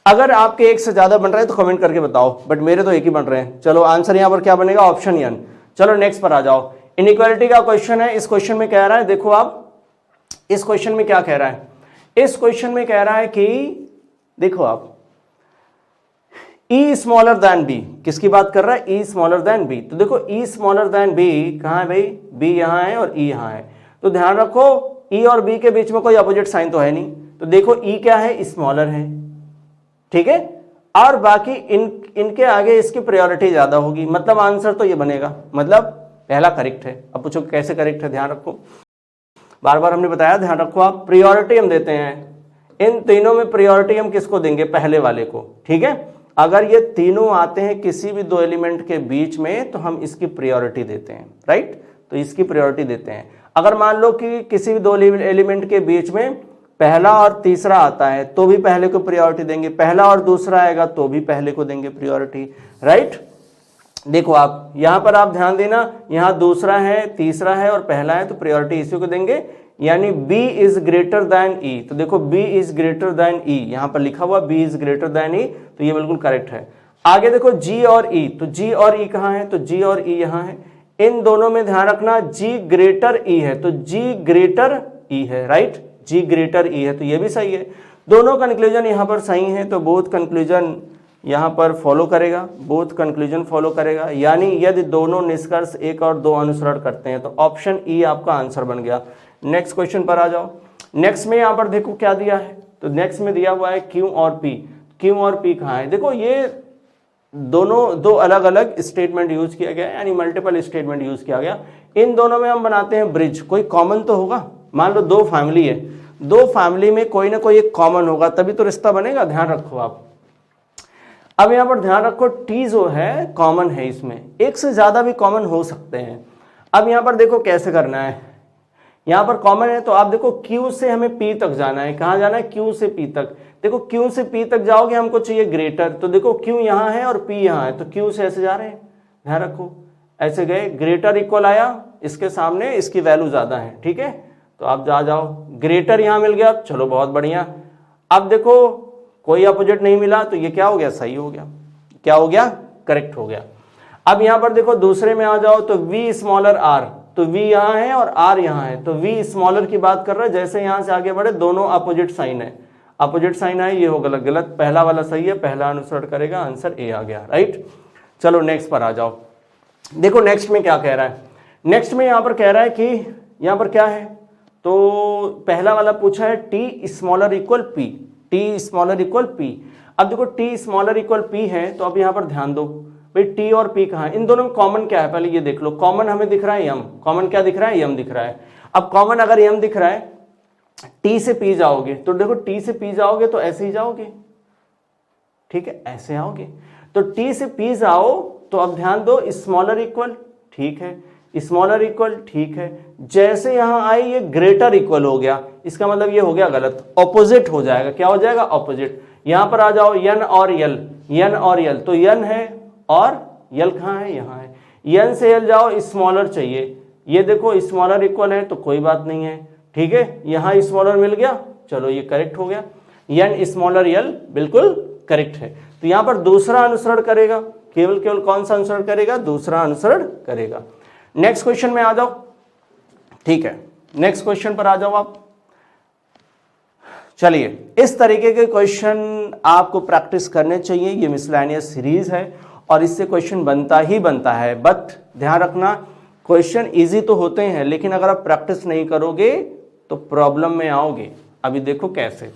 अगर आपके एक से ज्यादा बन रहे हैं तो कमेंट करके बताओ, बट मेरे तो एक ही बन रहे हैं। चलो आंसर यहां पर क्या बनेगा, ऑप्शन एन। चलो नेक्स्ट पर आ जाओ। इनइक्वालिटी का क्वेश्चन है। इस क्वेश्चन में कह रहा है, देखो आप इस क्वेश्चन में क्या कह रहा है, इस क्वेश्चन में कह रहा है कि देखो आप E स्मॉलर देन बी, किसकी बात कर रहा है, E स्मॉलर देन बी। तो देखो E स्मॉलर देन बी कहां है भाई, B यहां है और E यहां है। तो ध्यान रखो E और B के बीच में कोई अपोजिट साइन तो है नहीं, तो देखो E क्या है, स्मॉलर है, ठीक है, और बाकी इनके आगे इसकी प्रायोरिटी ज्यादा होगी, मतलब आंसर तो ये बनेगा, मतलब पहला करेक्ट है। अब पूछो कैसे करेक्ट है, ध्यान रखो, बार बार हमने बताया, ध्यान रखो आप, प्रायोरिटी हम देते हैं, इन तीनों में प्रायोरिटी हम किसको देंगे, पहले वाले को, ठीक है। अगर ये तीनों आते हैं किसी भी दो एलिमेंट के बीच में तो हम इसकी प्रायोरिटी देते हैं, राइट, तो इसकी प्रायोरिटी देते हैं। अगर मान लो कि किसी भी दो एलिमेंट के बीच में पहला और तीसरा आता है तो भी पहले को प्रायोरिटी देंगे, पहला और दूसरा आएगा तो भी पहले को देंगे प्रायोरिटी, राइट। देखो आप यहां पर आप ध्यान देना, यहां दूसरा है, तीसरा है और पहला है, तो प्रायोरिटी इसी को देंगे, यानी B is greater than E। तो देखो B is greater than E, यहां पर लिखा हुआ B is greater than E, तो ये बिल्कुल करेक्ट है। आगे देखो G और E, तो G और E कहां है, तो G और E यहां है। इन दोनों में ध्यान रखना G ग्रेटर E है, तो G ग्रेटर E है, राइट, G ग्रेटर E है, तो ये भी सही है। दोनों कंक्लूजन यहां पर सही है, तो बोथ कंक्लूजन यहां पर फॉलो करेगा, बोथ कंक्लूजन फॉलो करेगा, यानी यदि दोनों निष्कर्ष एक और दो अनुसरण करते हैं तो ऑप्शन E आपका आंसर बन गया। नेक्स्ट क्वेश्चन पर आ जाओ। नेक्स्ट में यहां पर देखो क्या दिया है, तो नेक्स्ट में दिया हुआ है Q और P। Q और P कहां है, देखो ये दोनों दो अलग अलग स्टेटमेंट यूज किया गया, यानी मल्टीपल स्टेटमेंट यूज किया गया। इन दोनों में हम बनाते हैं ब्रिज, कोई कॉमन तो होगा, मान लो दो फैमिली है, दो फैमिली में कोई ना कोई एक कॉमन होगा तभी तो रिश्ता बनेगा, ध्यान रखो आप। अब यहां पर ध्यान रखो T जो है कॉमन है, इसमें एक से ज्यादा भी कॉमन हो सकते हैं। अब यहां पर देखो कैसे करना है, यहां पर कॉमन है तो आप देखो Q से हमें P तक जाना है, कहां जाना है, Q से P तक। देखो Q से P तक जाओगे हमको चाहिए ग्रेटर, तो देखो Q यहां है और P यहां है, तो Q से ऐसे जा रहे हैं, ध्यान रखो ऐसे गए, ग्रेटर इक्वल आया, इसके सामने इसकी वैल्यू ज्यादा है, ठीक है, तो आप जा जाओ, ग्रेटर यहां मिल गया, चलो बहुत बढ़िया। अब देखो कोई अपोजिट नहीं मिला तो ये क्या हो गया, सही हो गया, क्या हो गया, करेक्ट हो गया। अब यहां पर देखो दूसरे में आ जाओ, तो V स्मॉलर R, तो V यहां है और R यहां है, तो V स्मॉलर की बात कर रहा है, जैसे यहां से आगे बढ़े दोनों अपोजिट साइन है, अपोजिट साइन है, ये होगा गलत, पहला वाला सही है, पहला अनुसरण करेगा, आंसर A आ गया, राइट। चलो नेक्स्ट पर आ जाओ। देखो नेक्स्ट में क्या कह रहा है, नेक्स्ट में यहां पर कह रहा है कि यहां पर क्या है, तो पहला वाला पूछा है T smaller equal P, T smaller equal P। अब देखो T स्मॉलर इक्वल P है, तो अब यहां पर ध्यान दो भाई T और P कहां है, इन दोनों में कॉमन क्या है, पहले ये देख लो, कॉमन हमें दिख रहा है M, कॉमन क्या दिख रहा है, M दिख रहा है। अब कॉमन अगर M दिख रहा है, T से P जाओगे, तो देखो T से P जाओगे तो ऐसे ही जाओगे, ठीक है, ऐसे आओगे, तो T से P जाओ, तो अब ध्यान दो स्मॉलर इक्वल, ठीक है, स्मॉलर इक्वल, ठीक है, जैसे यहां आए ये ग्रेटर इक्वल हो गया, इसका मतलब ये हो गया गलत, ऑपोजिट हो जाएगा, क्या हो जाएगा, ऑपोजिट। यहां पर आ जाओ N और L, N और L, तो N है और L कहां है, यहां है, N से L जाओ, स्मॉलर चाहिए, ये देखो स्मॉलर इक्वल है तो कोई बात नहीं है, ठीक है, यहां स्मॉलर मिल गया, चलो ये करेक्ट हो गया, N स्मॉलर L बिल्कुल करेक्ट है। तो यहां पर दूसरा अनुसरण करेगा, केवल केवल कौन सा अनुसरण करेगा, दूसरा अनुसरण करेगा। नेक्स्ट क्वेश्चन में आ जाओ, ठीक है, नेक्स्ट क्वेश्चन पर आ जाओ आप। चलिए इस तरीके के क्वेश्चन आपको प्रैक्टिस करने चाहिए, ये मिसलेनियस सीरीज है और इससे क्वेश्चन बनता ही बनता है, बट ध्यान रखना क्वेश्चन इजी तो होते हैं, लेकिन अगर आप प्रैक्टिस नहीं करोगे तो प्रॉब्लम में आओगे। अभी देखो कैसे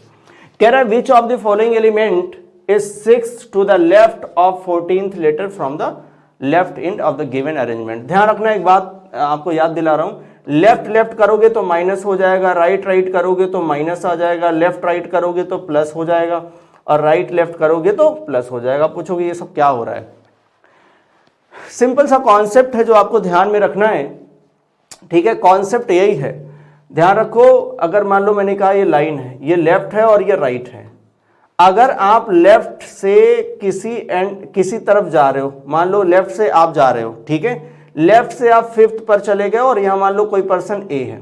कह रहा है, which of the following element is 6 to the left of 14th letter from the left end of the given arrangement. ध्यान रखना, एक बात आपको याद दिला रहा हूं, लेफ्ट लेफ्ट करोगे तो माइनस हो जाएगा, राइट राइट करोगे तो माइनस आ जाएगा, लेफ्ट राइट करोगे तो प्लस हो जाएगा, और राइट लेफ्ट करोगे तो प्लस हो जाएगा। पूछोगे ये सब क्या हो रहा है, सिंपल सा कॉन्सेप्ट है जो आपको ध्यान में रखना है, ठीक है, कॉन्सेप्ट यही है। ध्यान रखो, अगर मान लो मैंने कहा ये लाइन है, ये लेफ्ट है और ये राइट है, अगर आप लेफ्ट से किसी तरफ जा रहे हो, मान लो लेफ्ट से आप जा रहे हो, ठीक है, लेफ्ट से आप 5th पर चले गए और यहां मान लो कोई पर्सन A है,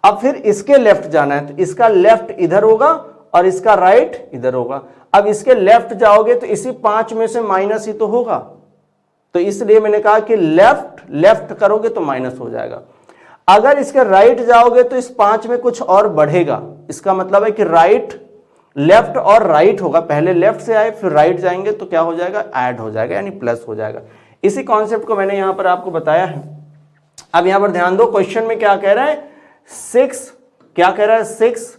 अब फिर इसके लेफ्ट जाना है, तो इसका लेफ्ट इधर होगा और इसका राइट इधर होगा। अब इसके लेफ्ट जाओगे तो इसी 5 में से माइनस ही तो होगा, तो इसलिए मैंने कहा कि लेफ्ट लेफ्ट करोगे तो माइनस हो जाएगा। अगर इसके राइट जाओगे तो इस 5 में कुछ और बढ़ेगा, इसका मतलब है कि राइट लेफ्ट और राइट होगा, पहले लेफ्ट से आए फिर राइट जाएंगे तो क्या हो जाएगा, ऐड हो जाएगा यानी प्लस हो जाएगा। इसी कॉन्सेप्ट को मैंने यहां पर आपको बताया है। अब यहां पर ध्यान दो, क्वेश्चन में क्या कह रहा है, 6 क्या कह रहा है, 6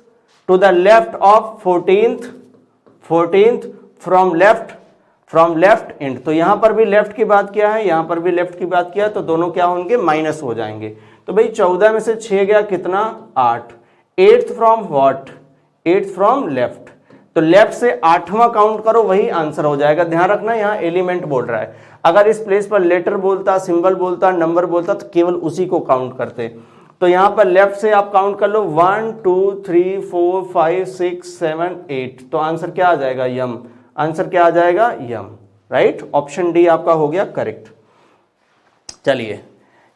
to the left of 14th from left end. तो यहां पर भी लेफ्ट की बात किया है, यहां पर भी लेफ्ट की बात किया है, तो दोनों क्या होंगे, माइनस हो जाएंगे। तो भाई 14 में से 6 गया कितना, 8। 8th from what, 8th from left, तो लेफ्ट से 8वां काउंट करो, वही आंसर हो जाएगा। ध्यान रखना यहां एलिमेंट बोल रहा है, अगर इस प्लेस पर लेटर बोलता, सिंबल बोलता, नंबर बोलता तो केवल उसी को काउंट करते। तो यहां पर लेफ्ट से आप काउंट कर लो 1 2 3 4 5 6 7 8, तो आंसर क्या आ जाएगा, यम। आंसर क्या आ जाएगा, यम, राइट। ऑप्शन डी आपका हो गया करेक्ट। चलिए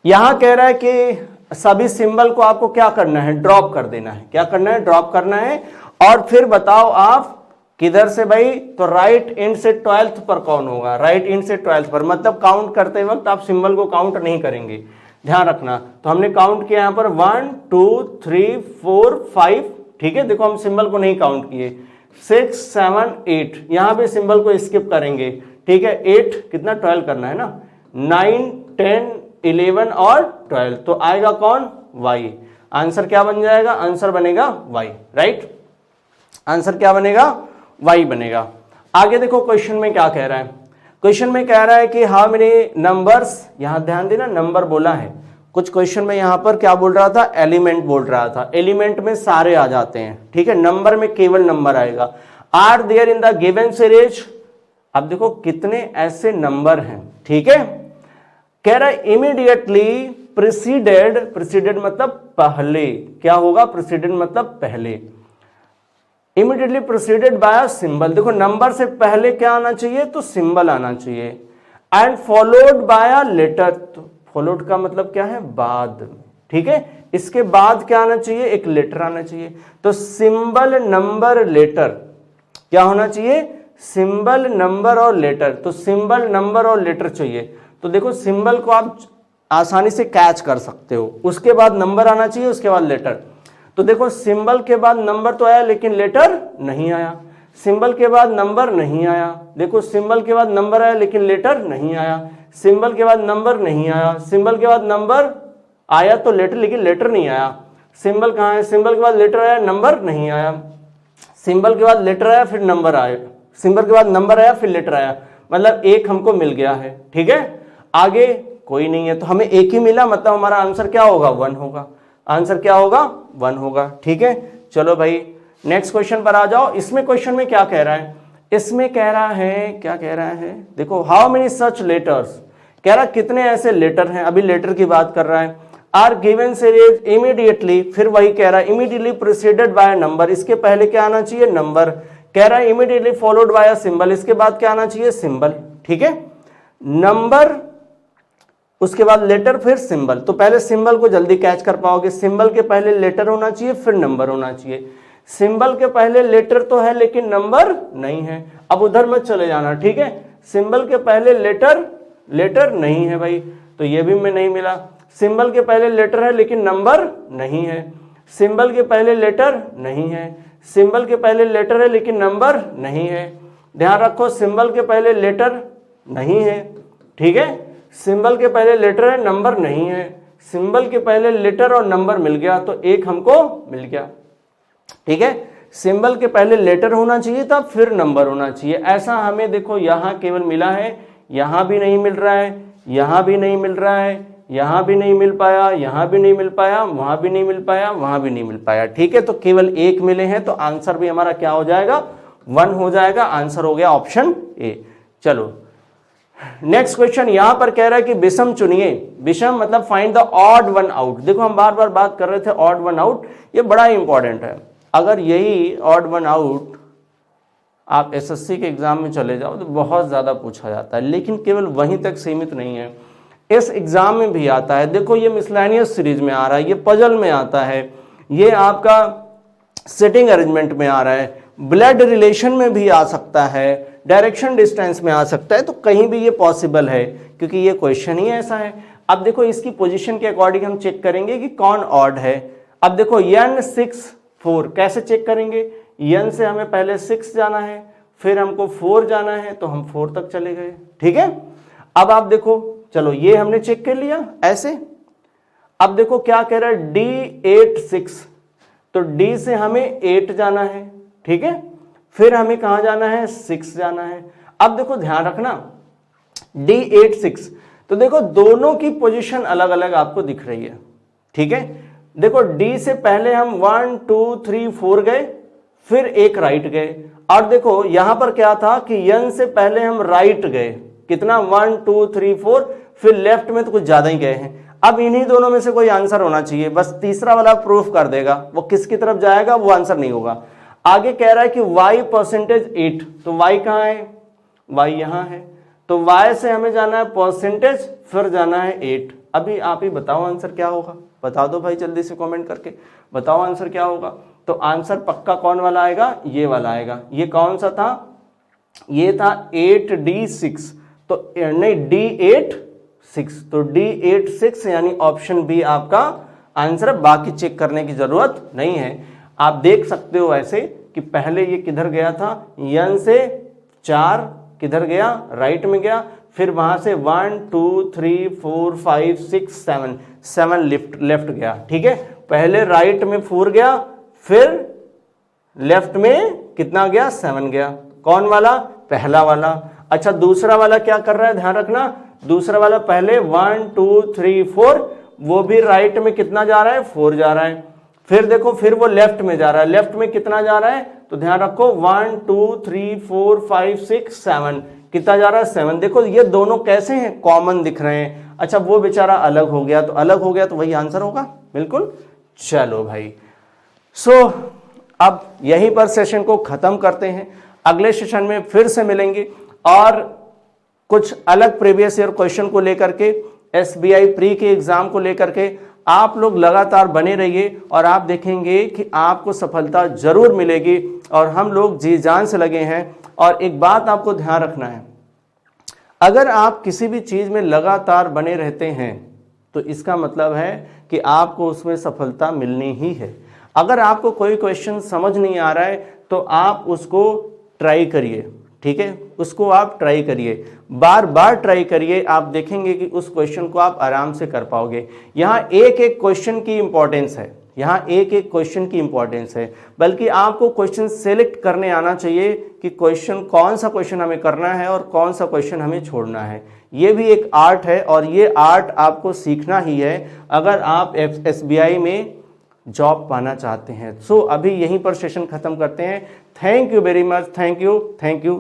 यहां कह रहा है कि सभी सिंबल को आपको क्या करना है, ड्रॉप कर देना है। क्या करना है, ड्रॉप करना है। और फिर बताओ आप किधर से भाई, तो राइट एंड से 12th पर कौन होगा, राइट एंड से 12th पर, मतलब काउंट करते वक्त आप सिंबल को काउंट नहीं करेंगे, ध्यान रखना। तो हमने काउंट किया यहां पर 1 2 3 4 5, ठीक है। देखो हम सिंबल को नहीं काउंट किए, 6 7 8, यहां भी सिंबल को स्किप करेंगे, ठीक है। 8 कितना, 12 करना है ना, 9 10 11 और 12, तो आएगा कौन, y। आंसर क्या बन जाएगा, आंसर बनेगा y, राइट। आंसर क्या बनेगा, y बनेगा। आगे देखो क्वेश्चन में क्या कह रहा है, क्वेश्चन में कह रहा है कि हाउ मेनी नंबर्स, यहां ध्यान देना नंबर बोला है, कुछ क्वेश्चन में यहां पर क्या बोल रहा था, एलिमेंट बोल रहा था। एलिमेंट में सारे आ जाते हैं, ठीक है, नंबर में केवल नंबर आएगा। Are there in the given series, अब देखो कितने ऐसे नंबर हैं, ठीक है। कह रहा है इमीडिएटली प्रिसीडेड मतलब पहले, क्या होगा, प्रिसीडेड मतलब पहले, इमीडिएटली प्रोसीडेड बाय सिंबल। देखो नंबर से पहले क्या आना चाहिए, तो सिंबल आना चाहिए। एंड फॉलोड बाय लेटर, तो फॉलोड का मतलब क्या है, बाद, ठीक है। इसके बाद क्या आना चाहिए, एक लेटर आना चाहिए। तो सिंबल नंबर लेटर क्या होना चाहिए, सिंबल नंबर और लेटर, तो सिंबल नंबर और लेटर चाहिए। तो देखो सिंबल को आप आसानी से कैच कर सकते हो, उसके बाद नंबर आना चाहिए, उसके बाद लेटर। तो देखो सिंबल के बाद नंबर तो आया लेकिन लेटर नहीं आया, सिंबल के बाद नंबर नहीं आया, देखो सिंबल के बाद नंबर आया लेकिन लेटर नहीं आया, सिंबल के बाद नंबर नहीं आया, सिंबल के बाद नंबर आया तो लेटर, लेकिन लेटर नहीं आया। सिंबल कहाँ है, सिंबल के बाद लेटर आया, नंबर नहीं आया, सिंबल के बाद लेटर आया फिर नंबर आया, सिंबल के बाद नंबर आया फिर लेटर आया, मतलब एक हमको मिल गया है, ठीक है। आगे कोई नहीं है तो हमें एक ही मिला, मतलब हमारा आंसर क्या होगा, 1 होगा। आंसर क्या होगा, 1 होगा, ठीक है। चलो भाई नेक्स्ट क्वेश्चन पर आ जाओ। इसमें क्वेश्चन में क्या कह रहा है, इसमें कह रहा है, क्या कह रहा है, देखो हाउ मेनी सच लेटर्स, कह रहा कितने ऐसे लेटर हैं, अभी लेटर की बात कर रहा है। आर गिवन सीरीज इमीडिएटली, फिर वही कह रहा है इमीडिएटली प्रीसीडेड बाय नंबर, इसके पहले क्या आना चाहिए, नंबर। कह रहा है immediately followed by a symbol, इसके बाद क्या आना चाहिए, सिंबल, ठीक है। नंबर, उसके बाद लेटर फिर सिंबल, तो पहले सिंबल को जल्दी कैच कर पाओगे। सिंबल के पहले लेटर होना चाहिए फिर नंबर होना चाहिए, सिंबल के पहले लेटर तो है लेकिन नंबर नहीं है। अब उधर मत चले जाना, ठीक है। सिंबल के पहले लेटर नहीं है भाई, तो ये भी मैं नहीं मिला। सिंबल के पहले लेटर है लेकिन नंबर नहीं है, सिंबल के पहले लेटर नहीं है, सिंबल के पहले लेटर है लेकिन नंबर नहीं है। ध्यान रखो सिंबल के पहले लेटर नहीं है, ठीक है, सिंबल के पहले लेटर है, नंबर नहीं है, सिंबल के पहले लेटर और नंबर मिल गया तो एक हमको मिल गया, ठीक है। सिंबल के पहले लेटर होना चाहिए था फिर नंबर होना चाहिए, ऐसा हमें देखो यहां केवल मिला है, यहां भी नहीं मिल रहा है, यहां भी नहीं मिल रहा है, यहां भी नहीं मिल पाया, यहां भी नहीं मिल पाया, वहां भी नहीं मिल पाया, वहां भी नहीं मिल पाया, ठीक है। तो केवल एक मिले हैं तो आंसर भी हमारा क्या हो जाएगा, 1 हो जाएगा। आंसर हो गया ऑप्शन ए। चलो नेक्स्ट क्वेश्चन, यहां पर कह रहा है कि विषम चुनिए, विषम मतलब find the odd one out. देखो हम बार बार बात कर रहे थे ऑड वन आउट, ये बड़ा इंपॉर्टेंट है। अगर यही ऑड वन आउट आप एसएससी के एग्जाम में चले जाओ तो बहुत ज्यादा पूछा जाता है, लेकिन केवल वहीं तक सीमित नहीं है, इस एग्जाम में भी आता है। देखो ये मिसलेनियस सीरीज में आ रहा है, ये पजल में आता है, ये आपका सेटिंग अरेंजमेंट में आ रहा है, ब्लड रिलेशन में भी आ सकता है, डायरेक्शन डिस्टेंस में आ सकता है, तो कहीं भी ये पॉसिबल है क्योंकि ये क्वेश्चन ही ऐसा है। अब देखो इसकी पोजीशन के अकॉर्डिंग हम चेक करेंगे कि कौन ऑड है। अब देखो n 6 4 कैसे चेक करेंगे, n से हमें पहले 6 जाना है, फिर हमको 4 जाना है, तो हम 4 तक चले गए। ठीक है, अब आप देखो, चलो ये हमने चेक कर लिया ऐसे। अब देखो क्या कह रहा है, D8 6, तो D से हमें 8 जाना है। ठीक है, फिर हमें कहां जाना है, 6 जाना है। अब देखो ध्यान रखना, D8 6, तो देखो दोनों की पोजीशन अलग अलग आपको दिख रही है। ठीक है, देखो D से पहले हम 1 2 3 4 गए, फिर एक राइट गए, और देखो यहां पर क्या था कि n से पहले हम राइट गए, कितना 1 2 3 4, फिर लेफ्ट में तो कुछ ज्यादा ही गए हैं। अब इन्हीं दोनों में से कोई आंसर होना चाहिए, बस तीसरा वाला प्रूफ कर देगा, वो किसकी तरफ जाएगा वो आंसर नहीं होगा। आगे कह रहा है कि y परसेंटेज 8, तो y कहां है, y यहां है, तो y से हमें जाना है परसेंटेज, फिर जाना है 8। अभी आप ही बताओ आंसर क्या होगा, बता दो भाई जल्दी से कमेंट करके, बताओ आंसर क्या होगा। तो आंसर पक्का कौन वाला आएगा, ये वाला आएगा। ये कौन सा था, ये था 8D6, तो नहीं D8 6, तो D8 6 यानी ऑप्शन बी आपका आंसर है। बाकी चेक करने की जरूरत नहीं है, आप देख सकते हो ऐसे कि पहले ये किधर गया था, n से 4 किधर गया, राइट में गया, फिर वहां से 1 2 3 4 5 6 7 लेफ्ट गया। ठीक है, पहले राइट में 4 गया, फिर लेफ्ट में कितना गया, 7 गया। कौन वाला, पहला वाला। अच्छा दूसरा वाला क्या कर रहा है, ध्यान रखना, दूसरा वाला पहले 1 2 3 4, वो भी राइट में कितना जा रहा है, 4 जा रहा है। फिर देखो फिर वो लेफ्ट में जा रहा है, लेफ्ट में कितना जा रहा है, तो ध्यान रखो 1 2 3 4 5 6 7, कितना जा रहा है, 7। देखो ये दोनों कैसे हैं, कॉमन दिख रहे हैं। अच्छा वो बेचारा अलग हो गया, तो अलग हो गया तो वही आंसर होगा, बिल्कुल। चलो भाई, सो अब यहीं पर सेशन को खत्म करते हैं, अगले सेशन में फिर से मिलेंगे और कुछ अलग प्रीवियस ईयर क्वेश्चन को लेकर के, SBI प्री के एग्जाम को लेकर के। आप लोग लगातार बने रहिए और आप देखेंगे कि आपको सफलता जरूर मिलेगी, और हम लोग जी जान से लगे हैं। और एक बात आपको ध्यान रखना है, अगर आप किसी भी चीज में लगातार बने रहते हैं तो इसका मतलब है कि आपको उसमें सफलता मिलनी ही है। अगर आपको कोई क्वेश्चन समझ नहीं आ रहा है तो आप उसको ट्राई करिए, ठीक है, उसको आप ट्राई करिए, बार बार ट्राई करिए, आप देखेंगे कि उस क्वेश्चन को आप आराम से कर पाओगे। यहाँ एक एक क्वेश्चन की इंपॉर्टेंस है, यहाँ एक एक क्वेश्चन की इंपॉर्टेंस है, बल्कि आपको क्वेश्चन सेलेक्ट करने आना चाहिए कि क्वेश्चन कौन सा क्वेश्चन हमें करना है और कौन सा क्वेश्चन हमें छोड़ना है। ये भी एक आर्ट है और ये आर्ट आपको सीखना ही है अगर आप SBI में जॉब पाना चाहते हैं। सो अभी यहीं पर सेशन खत्म करते हैं। Thank you very much, thank you.